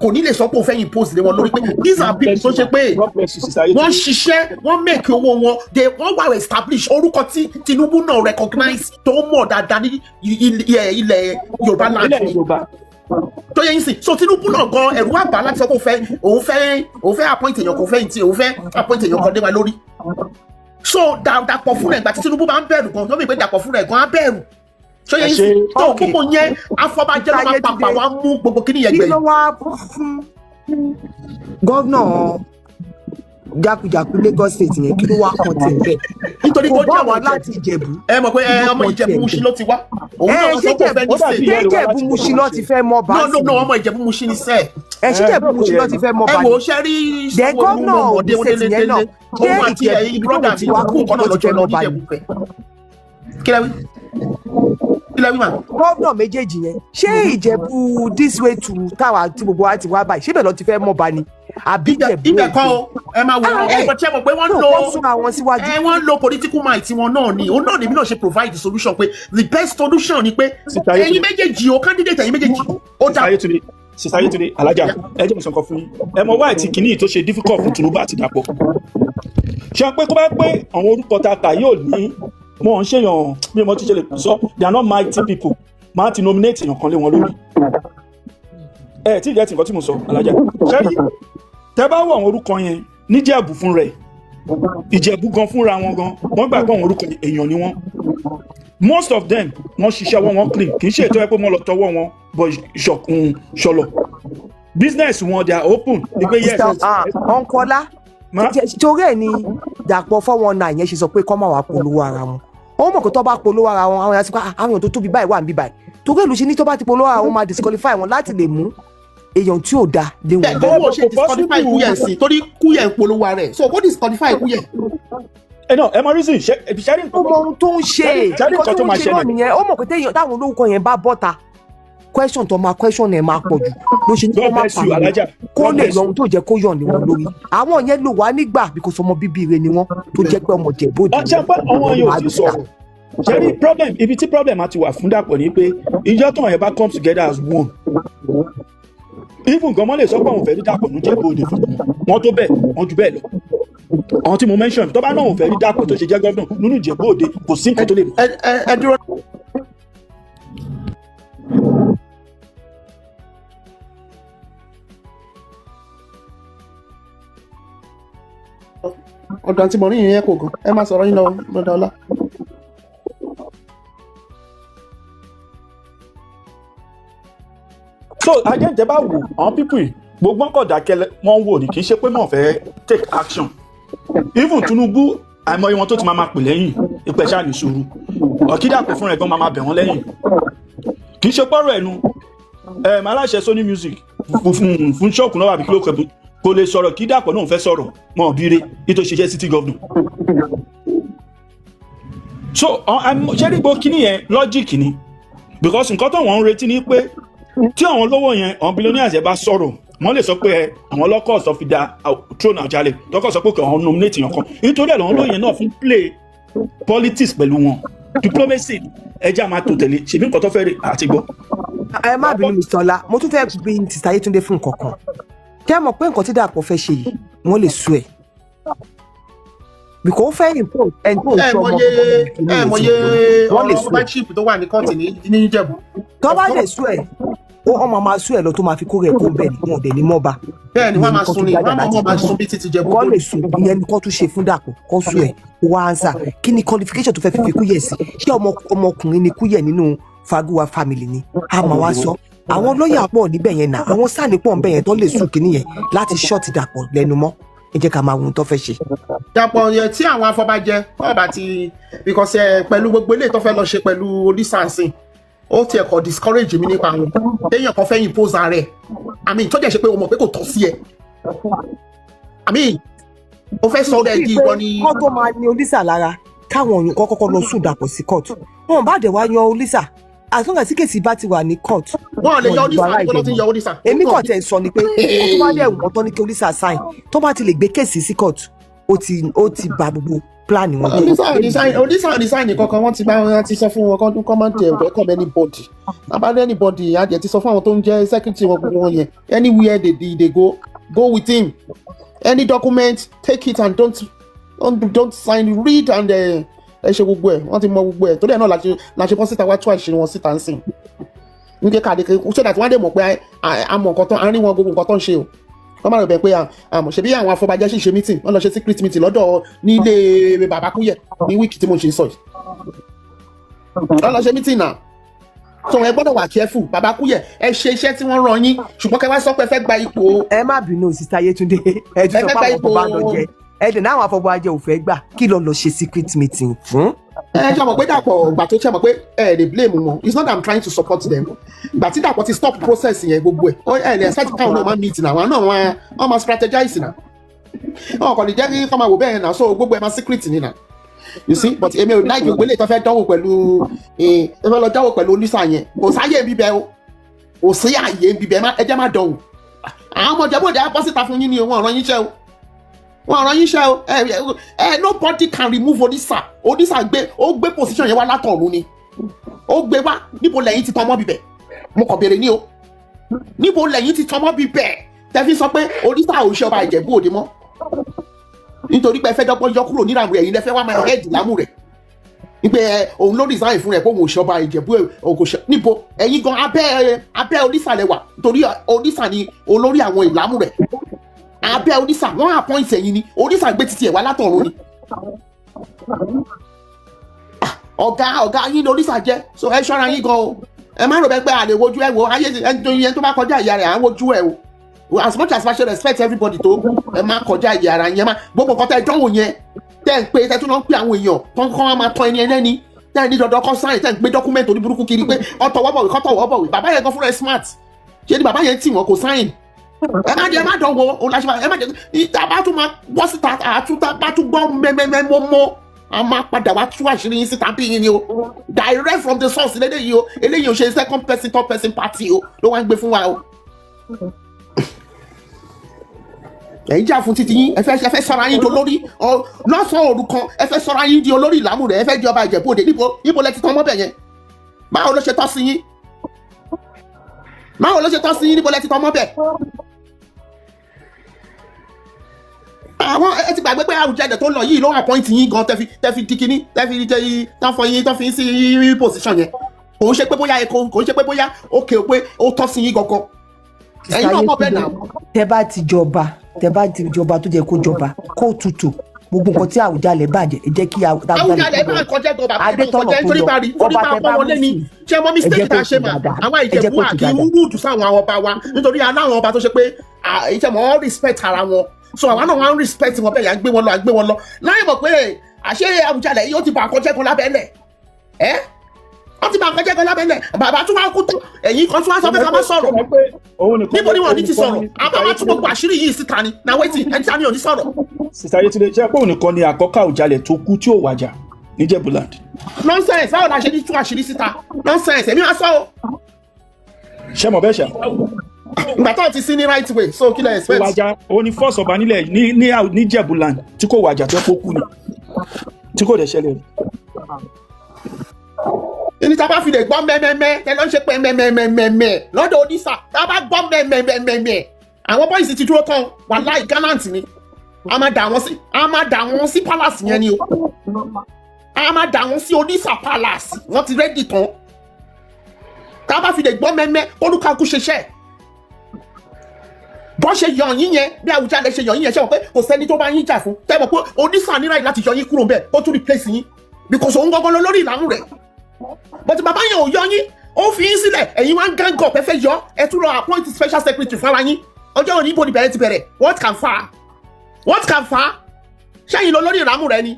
kò ní lè sọ pé òun fẹ́ impose lé wọn lórí pé these are people tó ṣe pé wọ́n ṣiṣẹ́ wọ́n make owó wọn wọ́n wà establish orúkọ tí Tinubu náà recognize tó mọ̀ dáadáa ní ilẹ̀ Yorùbá land tó yẹ yín sìn so Tinubu náà gan ẹ̀rù àbá láti sọ pé òun fẹ́ appoint èèyàn kò fẹ́ òun fẹ́ appoint èèyàn kan dé wa lórí so Dàpọ̀ fúnra ẹ̀ gbà tí Tinubu bá ń bẹ̀rù gan ló bí pé Dàpọ̀ fúnra ẹ̀ gan á bẹ̀rù so yẹn sì tó gbogbo yẹn afọbajẹ ló máa pàpà wá mú gbogbo kíní yẹn gbẹ̀yìn. kí ló wá fún gọ́vnà jákujàku Lagos State yẹn kí ló wá kàn tẹ̀ bẹ́ẹ̀ nítorí kó jẹ́ àwọn láti Ìjẹ̀bú. ẹ mọ̀ pé ọmọ Ìjẹ̀bú Mùṣín ló ti wá òun náà sọ pé òun fẹ́ ní state. ṣé Ìjẹ̀bú Mùṣín ló ti fẹ́ mọ́ bá sí. no ọmọ Ìjẹ̀bú Mùṣín ni sẹ́ẹ̀. ṣé Ìjẹ̀bú Mùṣín ló ti fẹ́ mọ́ bá sí. ẹ wò ó ṣe rí gọ́vnà òdìsẹ́tì yẹn náà ṣé Ìjẹ̀bú ló ti wá kó nǹkan náà lọ́jọ́ lọ́ọ́ bá yìí. kílẹ̀ wí mà. gọ́vnà méjèèjì yẹn ṣé Ìjẹ̀bú this way to táwa tí gbogbo wa ti wá báyìí ṣébẹ̀ ló ti fẹ́ mọ́ bá ni àbí Ìjẹ̀bú ibẹ̀ kan o ẹ máa wọ ọgbọ́n tí ẹ mọ̀ pé wọ́n lo political might wọn náà ni òun náà lèmi náà ṣe provide the solution pé the best solution ni pé ẹ̀yin méjèèjì o candidate ẹ̀yin méjèèjì ó dá. Sister Ayétúndé alájà ẹ jẹ́ ìsọ̀kan fún yín ẹ mọ wáyé tí kìíní tó ṣe difficult fún Tinubu àti Dàpọ̀ ṣe pé kó bá pé àwọn orúkọ tá a kà yóò ní wọn ń ṣèyàn bí mo ti ṣe lè sọ they are not mighty people máa ti nominate èèyàn kan lé wọn lórí ẹ tí ìjẹ́ tí nǹkan tí mo sọ alájà ṣẹ́rí tẹ́ bá wọ àwọn orúkọ yẹn níjẹ̀bù fún rẹ̀ Ìjẹ̀bú gan fúnra wọn gan wọ́n gbà pé àwọn orúkọ èèyàn ni wọ́n most of them wọ́n ṣiṣẹ́ wọn clean kì í ṣe ètò ẹ̀ pé wọ́n lọ tọwọ́ wọn bọ̀ ṣọlọ business wọn they are open ìgbé yes. ọ̀nkọ́lá torí ẹ̀ ni Dàpọ̀ 419 yẹn ṣe sọ pé kọ́ máa wà polówó ara wọn ó mọ̀ pé tó bá polówó ara wọn àwọn èèyàn ti pa àwọn èèyàn tó tóbi báyìí wà níbí báyìí torí èlù ṣe ní tó bá ti polówó ara wọn máa disqualify wọn láti lè mú èèyàn tí ò da lé wọn. bẹ́ẹ̀ kó ṣe disqualify Kúyẹ̀ sí torí Kúyẹ̀ ń polówó rẹ̀ so kó disqualify Kúyẹ̀. ẹ mọ reason ṣe ó mọ ohun tó ń ṣe nǹkan tó ń ṣe náà nìyẹn ó mọ̀ pé táwọn olórúkọ yẹn bá bọ́ta question tó máa question ẹ̀ máa pọ̀ jù ló ṣe ní kó má pààyàn kó lè yọ ohun tó jẹ́ kó yọ̀ ní wọn lórí àwọn yẹn ló wà nígbà because ọmọ bíbí rẹ̀ ni wọ́n tó jẹ́ pé ọmọ Ìjẹ̀bú Òde. ọjà pé àwọn yóò ti sọ̀rọ̀ ṣẹ́rí problem ibi tí problem àti wà fún Dàpọ̀ ni pé ìjọ tó yẹn bá come together as one even gan mọ́ lè sọ pé àwọn fẹ́ẹ́ rí Dàpọ̀ ní Ìjẹ̀bú Òde fún wọn tó bẹ́ẹ̀ wọn jù bẹ́ẹ̀ lọ àwọn tí mo mention tó bá náà wọn fẹ́ẹ́ rí Dàpọ̀ tó ṣe jẹ́ gọ́vnà nínú Ìjẹ̀bú Òde kò sí nǹkan tó lè mú. ẹ dúró. ọ̀dọ̀ àti mọ̀rí yẹn kò gan ẹ máa sọ̀rọ̀ yín lọ lọ́dọ̀ ọlá. so ajẹ́jẹ́ bá wò àwọn people yìí gbogbo ọkọ̀ dákẹ́ wọ́n wò ní kì í ṣe pé wọ́n fẹ́ take action even Tinubu àìmọye wọn tó ti máa pè lẹ́yìn ìpẹ̀ṣà ní sùúrù Ọ̀kídàpọ̀ fúnra ẹ̀ gan máa bẹ̀ wọ́n lẹ́yìn kì í ṣe pọ́rọ̀ ẹnu aláṣẹ Sony Music fún ṣọ́ọ̀kù náà wà bí kí ló kò lè sọ̀rọ̀ Kídàpọ̀ náà fẹ́ sọ̀rọ̀ mọ́ bíire nítorí ṣiṣẹ́ city governor so ṣé rí gbó kíní yẹn logic ni because nǹkan tó wọ́n ń retí ni pé tí àwọn olówó yẹn àwọn billionaires yẹn bá sọ̀rọ̀ wọ́n lè sọ pé àwọn lọ́kọ̀ sọ fi da throne Awujale lọ́kọ̀ sọ pé àwọn nominate yàn kan nítorí ẹ̀ lọ́wọ́ lóyìn náà fi play politics pẹ̀lú wọn diplomacy ẹja máa tó tẹ̀lé ṣèbí nǹkan tó fẹ́ rí àti gbọ́. ẹ má bínú Mr. Ọlá mo tún fẹ́ bí Mr. Ayétúndé fún nǹkan kan jẹ́ mọ̀ pé nǹkan tí Dàpọ̀ fẹ́ ṣe yìí wọ́n lè sú ẹ̀ bìkọ́ ó fẹ́ impose ẹni tó ń sọ ọmọ wọ́n lè sú ẹ̀ chip tó wà ní kọ́ọ̀tì ní Ìjẹ̀bú. tó bá lè sú ẹ̀ ọmọ máa sú ẹ̀ lọ tó máa fi kó rẹ̀ kó bẹ́ẹ̀ ni wọn ò dẹ̀ ní mọ́ba. bẹ́ẹ̀ ni wọ́n máa sun ni wọ́n máa sun bí títí Ìjẹ̀bú. kọ́ lè sùn ìyẹn ni kọ́ tún ṣe fún Dàpọ̀ kọ́ sú ẹ̀ wá ánsà kí ni qualification tó fẹ́ fi Kúyẹ̀ sí ṣé ọmọkùnrin ni Kúyẹ̀ nínú Faguwa family ni a máa wá sọ àwọn lọ́ọ̀yà pọ̀ níbẹ̀ yẹn náà àwọn sáàni pọ̀ níbẹ̀ yẹn tó lè sùn kínní yẹn láti ṣọ́ọ̀tì Dàpọ̀ lẹ́nu mọ́ ẹ jẹ́ ká máa wù ú tó fẹ́ ṣe. Dàpọ̀ yẹn tí àwọn afọbajẹ ọba ti because pẹ̀lú gbogbo eléyìí tó fẹ́ lọ ṣe pẹ̀lú onísànsìn ó tiẹ̀ kọ́ discourage mi nípa wọn téèyàn kan fẹ́ impose rẹ̀ àmì tó jẹ́ ṣe pé o mọ̀ pé kò tọ́ sí ẹ àmì o fẹ́ sọ ọ́ di ìwọ ni. wọ́n tó máa ní Olísà lára káwọn òyìn kọ́kọ́ lọ sùn Dàpọ̀ sí court wọn bá dẹ̀ wá yan Olísà as long as kíkèsí bá ti wà ní court. wọ́n lè yọ Olísà nígbà tó ti yọ Olísà. èmi kàn tẹ̀ sọ ni pé tó bá dẹ̀ wọ́n tán ní kí Olísà sign tó bá ti lè gbé kéèsì sí court ó ti bà gbogbo plan wọn. Olísà design kankan wọ́n ti bá wọn ti sọ fún wọn kọ́ máa ń tẹ̀ welcome anybody about anybody adìẹ ti sọ fún àwọn tó ń jẹ́ secretary wọn gbogbo wọn yẹn anywhere they go with him any document take it and don't sign read and ẹ ṣe gbogbo ẹ wọ́n ti mọ gbogbo ẹ torí ẹ náà la ṣe bọ́ síta wá tú àṣírí wọn síta ń sìn ní kí káàdì ṣé dàtí wọ́n á dẹ̀ mọ̀ pé àmọ̀ nǹkan tán àárín wọn gbogbo nǹkan tán ń ṣe o wọ́n máa rò bẹ́ẹ̀ pé àmọ̀ ṣe bí àwọn afọbajẹ́ sì ṣe meeting wọ́n lọ ṣe secret meeting lọ́dọ̀ nílé bàbá Kúyẹ̀ ní wíìkì tí mo ṣe sọ yìí wọ́n lọ ṣe meeting náà so ẹ gbọ́dọ̀ wà careful bàbá Kúyẹ̀ ẹ ṣe iṣẹ́ tí wọ́n rán yín ṣùgbọ́n kẹ́ wá sọ pé ẹ fẹ́ gba ipò. ẹ má bínú Sister Yétúndé ẹ tún sọ pé àwọn ọba lọ jẹ ẹdùn náà àwọn afọbajẹ ò fẹ́ gbà kí lọ ṣe secret meeting fún. ẹ ṣe mọ̀ pé Dàpọ̀ ìgbà tó ṣe mọ̀ pé ẹ lè blame wọn it's not that I'm trying to support them ìgbà tí Dàpọ̀ ti stop process yẹn gbogbo ẹ lè expect káwọn náà máa meet náà àwọn náà wọ́n máa strategize náà wọn kàn lè jẹ́ kí kọ́ máa wò bẹ́ẹ̀ náà so gbogbo ẹ máa secret ni náà you see but èmi ò láì gbogbo eléyìí tó fẹ́ dánwò pẹ̀lú ẹ fẹ́ lọ dánwò pẹ̀lú Olísà yẹn kò sáyé bíbẹ o kò sí àyè bíbẹ ẹ jẹ́ má dánwò àwọn ọmọ Ìjẹ̀bú-Òde á bọ́ síta fún yín ni wọn ọ̀ràn yín ṣẹ́ o wọn ọ̀ràn yín ṣẹ́ o nobody can remove Olísà gbé position yẹn wá látọ̀run ni ó gbé wá níbo lẹ́yìn ti tọmọ́ bíbẹ̀ mo kàn béèrè ní o níbo lẹ́yìn ti tọmọ́ bíbẹ̀ tẹ́fí sọ pé Olísà ò ṣe ọba Ìjẹ̀bú-Òde mọ́ nítorí pé ẹ fẹ́ dọ́gbọ́n yọ kúrò níra rẹ̀ ẹ̀yin lẹ fẹ́ wá máa head lámù rẹ̀ wípé òun ló resign fún rẹ̀ pé òun ò ṣe ọba Ìjẹ̀bú-Òde níbo ẹ̀yin gan abẹ́ Olísà lẹ wà nítorí Olísà ni olórí àwọn ìlámù rẹ̀ abẹ́ Olísà wọ́n appoint ẹ̀yin ni Olísà gbé títí ẹ̀ wá látọ̀run ni ọ̀gá yín ni Olísà jẹ́ so ẹ ṣọ́ra yín gan o ẹ má rò bẹ́ẹ̀ pé àlè wojú ẹ wo ayé ẹni tó bá kọjá ìyá rẹ̀ à ń wojú ẹ o as much as I should respect everybody tó ẹ má kọjá ìyá ara yẹn má gbogbo nǹkan tẹ́ ẹ dánwò yẹn tẹ́ ẹ ń pè tẹ́ tún náà ń pè àwọn èèyàn kọ́ńkọ́ máa tọ́ ẹni ẹlẹ́ni tẹ́ ẹ ní dandan kọ́ sáyìn tẹ́ ẹ ń gbé dọ́kúmẹ́ntì orí burúkú kiri pé ọ̀tọ̀wọ́bọ̀wé bàbá yẹn gan fúnra ẹ smart ṣé ni bàbá yẹn tì wọ́n kò sáyìn ẹ má dánwò ọ̀làṣẹ́ ẹ má jẹ́ ìtàbá tún máa bọ́ síta àtúntà tún gbọ́ mẹ́mẹ́mọ́ a máa padà wá tú àṣírí yín síta bí yín ni o direct from the source eléyìí o ṣe second person third person party o ló wá ń gbé fún wa o. ẹ̀yin jà fún títí yín ẹ fẹ́ sọra yín di olórí lọ́sàn-án òru kan ẹ fẹ́ sọra yín di olórí ìlàmù rẹ̀ ẹ fẹ́ di ọba Ìjẹ̀bú-Òde níbo lẹ ti tán mọ́bẹ̀ yẹn báwo ló ṣe tọ́ sí yín níbo lẹ ti tán mọ́bẹ̀. àwọn ẹ ti gbàgbé pé Awujale tó lọ yìí ló appoint yín gan tẹ́fi dikini tẹ́fi tán fi sí position yẹn kò ń ṣe pé bóyá òkè pé ó tọ́ sí yín gangan ẹ̀yin náà mọ̀ bẹ́ẹ̀ náà. tẹ́ bá ti jọba tó jẹ́ kó jọba kó tutù gbogbo nǹkan tí Àwùjalẹ̀ bàjẹ́ ẹ jẹ́ kí Àwùjalẹ̀ bá nǹkan jẹ́ gan bàbá Adétọ́nà kọjá nítorí bá rí torí bá pọ́n wọlé ni ṣé mo mistake tá a ṣe mà àwọn Ìjẹ̀bú àkí rúdù sáwọn ọba wa nítorí aláwọn ọba tó ṣe pé ìṣe mọ́ respect ara wọn so àwọn náà wọ́n respect wọn bẹ́ẹ̀ yà ń gbé wọn lọ láì mọ̀ pé àṣé Àwùjalẹ̀ yóò ti bá nǹkan jẹ́ gan lábẹ́lẹ̀ wọ́n ti bá nǹkan jẹ́ gan lábẹ́lẹ̀ bàbá tún wá kú tó ẹ̀yìn kan tún wá sọ pé ká má sọ̀rọ̀ níbo ni wọ́n ní ti sọ̀rọ̀ àbá wá tún gbogbo àṣírí yìí síta ni na wetin ẹni tí a ní ò ní sọ̀rọ̀. Sister Yetunde ṣe pé òun nìkan ni àkọ́kọ́ Àwùjalẹ̀ tó kú tí ò wàjà ní Jẹ̀búland. Nonsense báwo la ṣe ní tún àṣírí síta nonsense èmi wá sọ o. ṣé mo bẹ́ẹ̀ ṣá. ìgbà tó ti sí ní right way so kí lẹ expect. wàjà òun ni first ọba nílẹ̀ ní Jẹ̀búland tí kò wàjà tó kú ni tí kò dẹ̀ ṣẹlẹ̀. ní tá a bá fi lè gbọ́ mẹ́mẹ́mẹ́ tẹ ló ń ṣe pé mẹ́mẹ́mẹ́mẹ́ lọ́dọ̀ onísà tá a bá gbọ́ mẹ́mẹ́mẹ́mẹ́ àwọn bọ́ìsì ti dúró tán wàláì gallant ni a máa dà wọ́n sí palace yẹn ni o a máa dà wọ́n sí onísà palace wọ́n ti rẹ́dì tán tá a bá fi lè gbọ́ mẹ́mẹ́ olùkàkú ṣeṣẹ́ bọ́ ṣe yàn yín yẹn bí Àwùjalẹ̀ ṣe yàn yín yẹn ṣe wọ́n pé kò sẹ́ni tó bá yín jà fún tẹ́ mọ̀ pé onísà níra láti yọ yín kúrò bẹ́ẹ̀ ó tún replace yín because òun gangan lórí ìlànà rẹ̀ but bàbá yẹn ò yọ yín ó fi yín sílẹ̀ ẹ̀yin wá ń gang up ẹ fẹ́ yọ ẹ tún lọ appoint special secretary fara yín ọjọ́ òní ibo níbẹ̀rẹ̀ ti bẹ̀rẹ̀ what can fa ṣẹ́yìn lọ lórí ìlànà rẹ̀ ni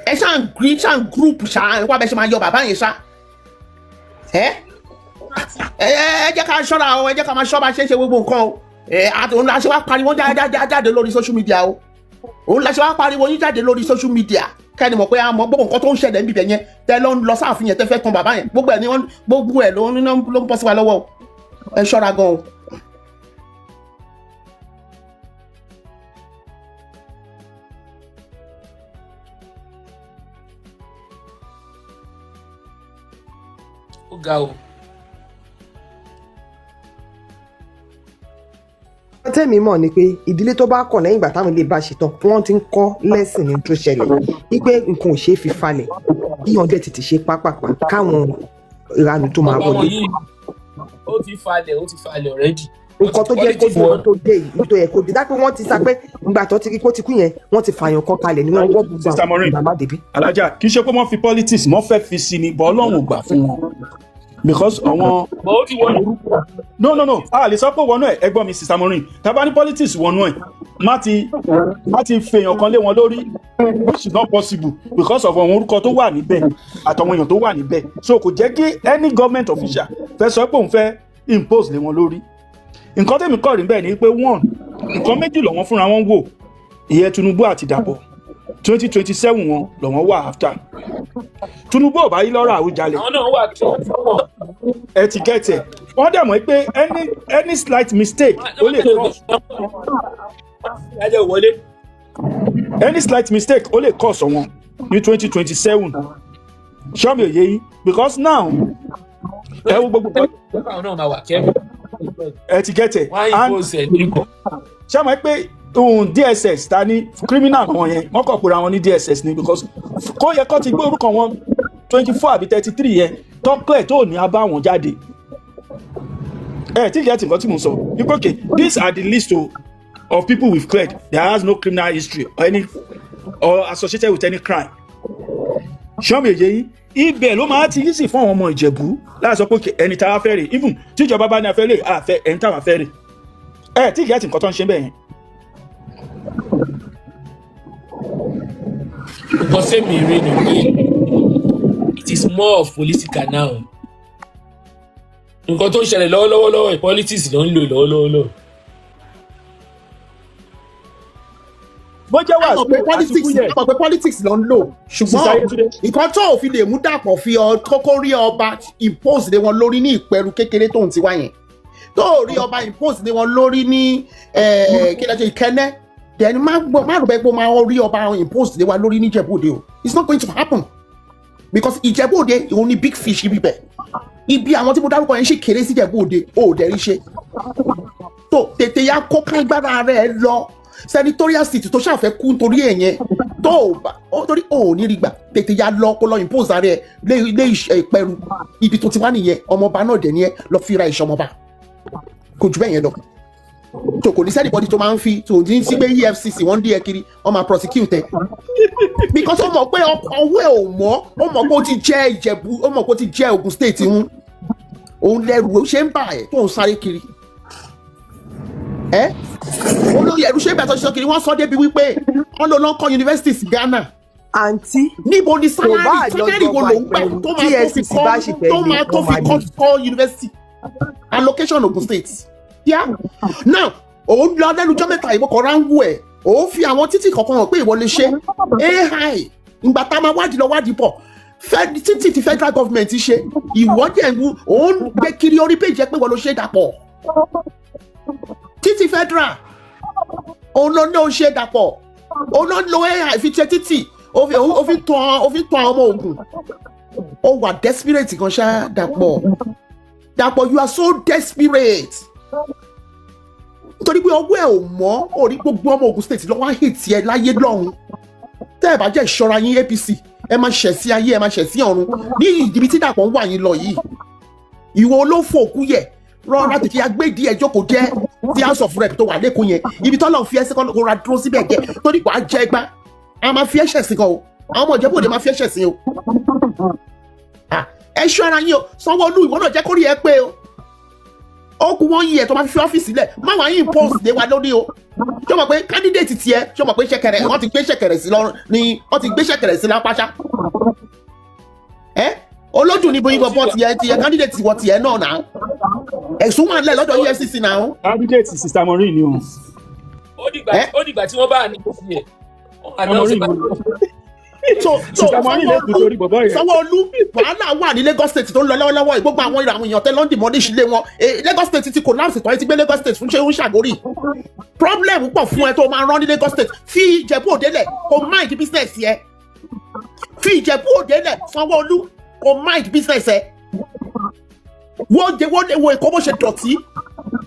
ẹ ṣáà group ṣáà wá bẹ́ ṣe máa yọ bàbá yẹn ṣá ẹ jẹ́ ká ṣọ́ra o ẹ jẹ́ ká máa ṣọ́ bá ṣe gbogbo nǹkan o òun la ṣe wá pariwo jáde lórí social media o òun la ṣe wá pariwo yín jáde lórí social media kẹ́ni mọ̀ pé a mọ̀ gbogbo nǹkan tó ń ṣẹlẹ̀ níbi yẹn tẹ́ lọ ń lọ sáàfin yẹn tẹ́ fẹ́ tan bàbá yẹn gbogbo ẹ̀ ló ń bọ́ sí wa lọ́wọ́ o ẹ ṣọ́ra gan o. ó ga o. tẹ́mi mọ̀ ni pé ìdílé tó bá kọ̀ lẹ́yìn ìgbà táwọn ilé bá ṣe tán wọ́n ti ń kọ́ lẹ́sìn ní tó ṣẹlẹ̀ wípé nǹkan ò ṣeé fi falẹ̀ bí wọ́n dẹ̀ tètè ṣe pápápá káwọn ìranù tó máa wọlé. ó ti falẹ̀ already. nǹkan tó jẹ́ kó di wọn tó dé yìí tó yẹ kó di dápẹ́ wọ́n ti sá pé ìgbà tó ti rí kó ti kú yẹn wọ́n ti fààyàn kan kalẹ̀ ní wọ́n wọ́ gbogbo àwọn ìgbàmá débi. Alájà kì í ṣe pé wọ́n fi politics wọ́n fẹ́ fi sí ni bọ́ Ọlọ́run ò gbà fún wọn because àwọn. bọ́ ó ti wọnú. no a lè sọ pé wọnú ẹ ẹ̀gbọ́n mi Sister Maureen tàbá ní politics wọnú ẹ má ti fèèyàn kan lé wọn lórí which is not possible because of àwọn orúkọ tó wà níbẹ̀ àtàwọn èèyàn tó wà níbẹ̀ so kò jẹ́ kí any government official fẹ́ sọ pé òun fẹ́ impose lé wọn lórí. nǹkan tẹ̀mí kọ́ rí bẹ́ẹ̀ ni pé one nǹkan méjì lọ́wọ́ fúnra wọn wò ìyẹn Tinubu àti Dapo 2027 wọn lọ́wọ́ wà after Tinubu ò bá yí lọ́rọ̀ Àwùjalẹ̀ àwọn náà wà tí wọ́n fọwọ́. ẹ ti gẹ̀tẹ̀ wọ́n dẹ̀ mọ̀ pé any slight mistake ó lè cause ẹjẹ wọlé. any slight mistake ó lè cause wọn ní 2027 ṣọ́mi òye yín because now ẹ wo gbogbo àwọn náà máa wà kẹ́mi. ẹ ti gẹ̀tẹ̀ wọ́n á yí bó ṣe ní kọ́. ṣé mọ̀ pé DSS ta ni criminal wọn yẹn wọ́n kọ̀ pera wọn ní DSS ni because kó yẹ kó ti gbé orúkọ wọn 24 àbí 33 yẹn tọ́kílẹ̀ tó ní abá wọn jáde tí ìyá tí nǹkan tí mo sọ wípé okay these are the list of people we've cleared that has no criminal history or associated with any crime ṣọ́mi èyí yín ibẹ̀ ló máa ti yí sí fún àwọn ọmọ Ìjẹ̀bú láti sọ pé ẹni tá a fẹ́ rè even tíjọba bá ní a fẹ́ rè àfẹ́ ẹni tá a fẹ́ rè tí ìyá tí nǹkan tó ń ṣe bẹ́ẹ̀ yẹn. nǹkan sẹ́mi rí ni pé it is more of political now. nǹkan tó ń ṣẹlẹ̀ lọ́wọ́lọ́wọ́ politics ló ń lò lọ́wọ́lọ́wọ́. bó jẹ́ wà àpò pé politics ló ń lò ṣùgbọ́n nǹkan tó ò fi lè mú Dàpọ̀ fi kókó rí ọba impose lé wọn lórí ní ìpẹ̀rù kékeré tó ń ti wá yẹn tó rí ọba impose lé wọn lórí ní kí ló ṣe Ìkẹ́nnẹ́ then má rò bẹ́ẹ̀ pé máa rí ọba impose lé wa lórí ní Ìjẹ̀bú-Òde o it's not going to happen because Ìjẹ̀bú-Òde òun ni big fish ibi bẹ̀ ibi àwọn tí mo dárúkọ yẹn ṣì kéré sí Ìjẹ̀bú-Òde ò dẹ̀ rí ṣe tó tètè ya kó kágbára rẹ̀ lọ senatorial seat tó ṣàfẹ́ kú nítorí ẹ̀yẹn tó torí ò ní rí gbà tètè ya lọ kó lọ impose rẹ̀ lé ìpẹ̀rù ibi tó ti wá nìyẹn ọmọọba náà dẹ̀ ni ẹ lọ fi ra ìṣọmọba kò jù bẹ́ẹ̀ yẹn lọ. tó kò ní sẹ́nìbọ́dì tó máa ń fi tó ní sí pé EFCC wọ́n ń dí ẹ kiri wọ́n máa prosecute ẹ because ó mọ̀ pé ọwọ́ ẹ̀ ò mọ́ ó mọ̀ pé ó ti jẹ́ Ìjẹ̀bú ó mọ̀ pé ó ti jẹ́ Ògùn state ń òun lẹ́rù ó ṣe ń bà ẹ̀ tó ń sáré kiri olórí ẹ̀rù ṣe ń bẹ̀tọ̀ ṣiṣẹ́ kiri wọ́n sọ débi wípé wọ́n lọ lọ́kọ́ university sí Ghana àǹtí níbo ni salary wo ló ń gbà tó máa tó fi kọ́ university allocation Ogun State yeah now òun lọ lẹ́nujọ́ mẹ́ta ìwọ kan ráńgù ẹ̀ òun fi àwọn títì kankan hàn pé ìwọ lè ṣe AI ìgbà tá a máa wádìí lọ wádìí pọ̀ títì ti federal government ṣe ìwọ jẹ́ òun gbé kiri orí péjì pé ìwọ ló ṣe Dàpọ̀ títì federal òun ló ní o ṣe Dàpọ̀ òun ló lo AI fi ṣe títì ó fi tàn ọmọ Ògùn ó wà desperate kan ṣá Dàpọ̀ you are so desperate nítorí pé ọwọ́ ẹ̀ ò mọ́ orí gbogbo ọmọ Ògùn state lọ́wọ́ hate ẹ láyé lọ́run tẹ́ ẹ bá jẹ́ ìṣọ́ra yín APC ẹ máa ṣẹ̀ sí ayé ẹ máa ṣẹ̀ sí ọ̀run ní ìdìbí tí Dàpọ̀ ń wà yín lọ yìí ìwọ olófò òkú yẹ rọra tètè agbèdì ẹjọ́ kò jẹ́ ti House of Rep tó wà lẹ́kọ̀ọ́ yẹn ibi tọ́lọ̀ fi ẹsẹ̀ kọ́ ra dúró síbẹ̀ jẹ́ torí pé a jẹ́ gbá a máa fi ẹ̀ṣẹ̀ sí kan o àwọn ọmọ Ìjẹ̀bú Òde máa fi ẹ̀ṣẹ̀ sí o ẹ ṣọ́ ara yín o Sanwó-Olú ìwọ náà jẹ́ kórìí ẹ pé o ó kú wọ́n yí ẹ̀ tó máa fi ọ́fíìsì lẹ̀ má wàá yín post lé wa lórí o ṣé o mọ̀ pé candidate tiẹ̀ ṣé o mọ̀ pé ṣẹ̀kẹ̀rẹ̀ wọ́n ti gbé ṣẹ̀kẹ̀rẹ̀ sí lọ́rùn ni wọ́n ti gbé ṣẹ̀kẹ̀rẹ̀ sí lápáṣá olójú níbo yín bọ́ tiẹ̀ candidate wọ tiẹ̀ náà náà ẹ̀sùn wà nílẹ̀ lọ́dọ̀ EFCC náà. candidate Sister Maureen ni o. ó dìgbà tí wọ́n bá ní ìfúyẹ̀ Sanwó-Olú wàhálà wà ní Lagos State tó ń lọ lọ́wọ́lọ́wọ́ gbogbo àwọn ìràwọ̀ èèyàn tẹ́ lọ́ndì mọ́lẹ́ ìṣílẹ̀ wọn Lagos State ti collapse tán ẹ ti gbé Lagos State fún ṣé ń ṣàgórì problem pọ̀ fún ẹ tó máa rán ní Lagos State fi Ìjẹ̀bú Òde lẹ̀ kò mind business yẹ fi Ìjẹ̀bú Òde lẹ̀ Sanwó-Olú kò mind business ẹ wo Èkó bó ṣe dọ̀tí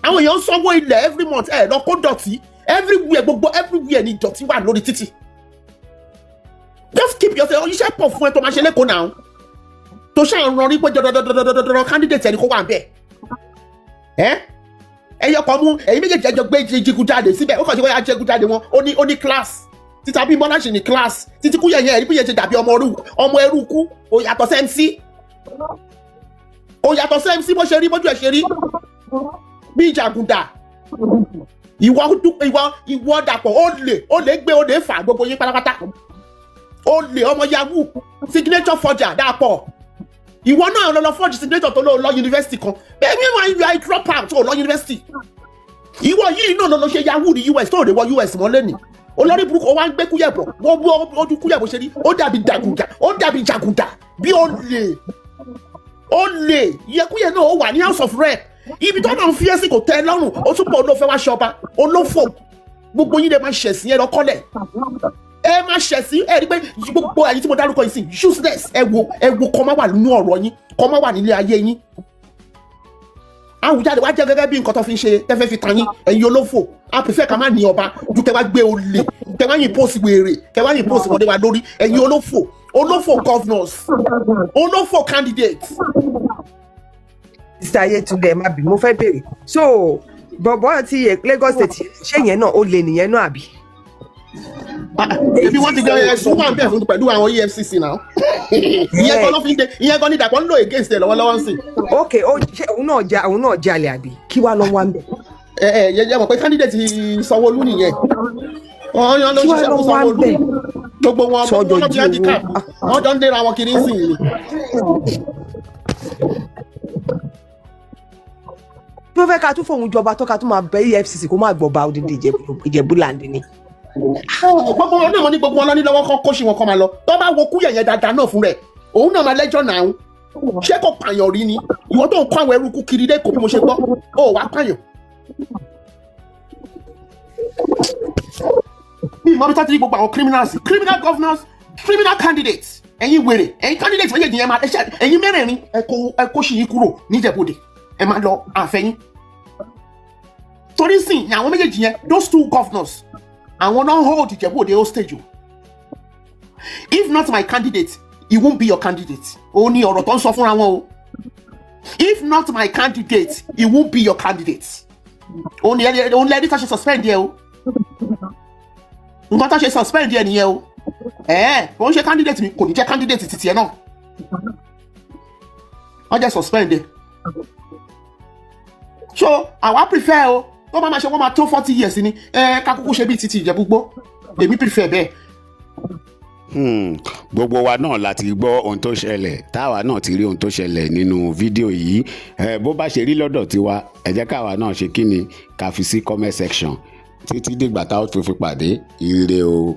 àwọn èèyàn ń sanwó ilẹ̀ every month ẹ lọ kó dọ̀tí everywhere ni dọ̀tí wà lórí títì just keep yourself iṣẹ́ pọ̀ fún ẹ tó máa ṣe lẹ́kọ̀ọ́ náà tó ṣáà rán rí pé dọ̀dọ̀dọ̀dọ̀dọ̀dọ̀ candidate ẹni kó wà bẹ́ẹ̀ ẹyọ kan mú ẹ̀yin méjèèjì ẹjọ́ gbé jẹgújáde síbẹ̀ ó kàn ṣe wọ́n yá jẹgújáde wọn ó ní class títa bí Bọ́lá ṣe ní class títí kú yẹ̀yẹ́ ẹ̀rí bí yẹn ṣe dàbí ọmọ ẹrú kú ó yàtọ̀ sí MC bó ṣe rí bójú ẹ̀ ṣe rí bí ìjàgùdà ìwọ Dàpọ̀ ó lè gbé ó lè fà gbogbo yín pátápátá ó lè ọmọ yahoo signature forger Dàpọ̀ ìwọ náà lọ forge signature tó lọ yunifásitì kan bẹ́ẹ̀ ni wọ́n yọ drop out tó lọ yunifásitì ìwọ yìí náà lọ ṣe yahoo ní US tó lè wọ US mọ́ lẹ́nìí olórí burúkú ó wá ń gbé kúyẹ̀bọ̀ wọ́n bú ojú kúyẹ̀bọ̀ ṣe rí ó dàbí jàgùdà bí ó lè yẹkúyẹ̀ náà ó wà ní House of Rep ibi tó náà ń fi ẹ́sì kò tẹ́ lọ́rùn ó túbọ̀ olófẹ́ wá ṣọba olófò gbogbo yín lè máa ṣẹ̀sìn ẹ lọ́kọ́lẹ̀ ẹ máa ṣẹ̀sìn ẹ rí pé gbogbo àyè tí mo dárúkọ yìí sí useless ẹ wo kọ́ máa wà nínú ọ̀rọ̀ yín kọ́ máa wà nílé ayé yín Awujale wá jẹ́ gẹ́gẹ́ bí nǹkan tó fi ń ṣe tẹ́fẹ́ fi tan yín ẹ̀yin olófò a prefer ká má ní ọba ju kẹ́ wá gbé olè kẹ́ wá yìn pósì wèrè kẹ́ wá yìn pósì wọlé wa lórí ẹ̀yin olófò governors olófò candidates. Mr. Ayetunde ẹ má bí mo fẹ́ béèrè so bọ̀bọ̀ ti Lagos State ṣé yẹn náà ó lè nìyẹn náà àbí. Ebi wọ́n ti gbé ẹ̀sùn wà bẹ́ẹ̀ fún pẹ̀lú àwọn EFCC náà ìyẹn kan ló fi ń de ìyẹn kan ní Dàpọ̀ ń lò against ẹ lọ́wọ́lọ́wọ́ ń sìn. ok òun náà jalè àbí kí wàá lọ wá ń bẹ. yẹ mọ̀ pé candidate Sanwó-Olú nìyẹn wọ́n yan ló ń ṣiṣẹ́ fún Sanwó-Olú gbogbo wọn ló bí handicap wọ́n jọ ń dẹ́ra wọn kiri ń sìn yìí. bí wọ́n fẹ́ ká tún fóun jọba tó ká tún máa bẹ EFCC kó má gbọ̀ba odidi Ìjẹ̀bú láǹdì ni. gbogbo wọn náà wọn ní gbogbo wọn lọ ní lọ́wọ́ kan kóṣì wọn kọ́ máa lọ tó bá wo kúyẹ̀ yẹn dáadáa náà fún rẹ̀ òun náà máa lẹ́jọ́ náà ṣé kò pààyàn rí ni ìwọ tó ń kó àwọn eruku kiri dé kò bí mo ṣe gbọ́ ó wàá pààyàn. bí ìmọ̀ bí tátìrí gbogbo àwọn criminal governors criminal candidates ẹ̀yin wèrè ẹ̀yin candidates méjèèjì yẹn máa ẹ̀yin mẹ́rẹ̀ẹ̀rin ẹ kó ṣì yín kúrò ní Ìjẹ̀bú Òde ẹ máa lọ àfẹ́yìn torí sìn àwọn méjèèjì yẹn those two governors àwọn náà hold Ìjẹ̀bú Òde hostage o if not my candidate he won't be your candidate ó ní ọ̀rọ̀ tó ń sọ fúnra wọn o if not my candidate he won't be your candidate òun lẹ́ni tó ṣe suspend yẹ o nǹkan tó ṣe suspend yẹ nìyẹn o òun ṣe candidate mi kò ní jẹ́ candidate titi ẹ̀ náà wọ́n jẹ́ suspend yẹ so àwa prefer o tó bá máa ṣe wọ́n máa tó 40 years ni ká kúkú ṣe bíi titi Ìjẹ̀bú-Igbó èmi prefer bẹ́ẹ̀. Gbogbo wa náà láti gbọ́ ohun tó ṣẹlẹ̀ táwa náà ti rí ohun tó ṣẹlẹ̀ nínú fídíò yìí bó bá ṣe rí lọ́dọ̀ tiwa ẹ jẹ́ káwa náà ṣe kí ni ká fi sí comment section títí dìgbà táwọn tó fi pàdé ire o.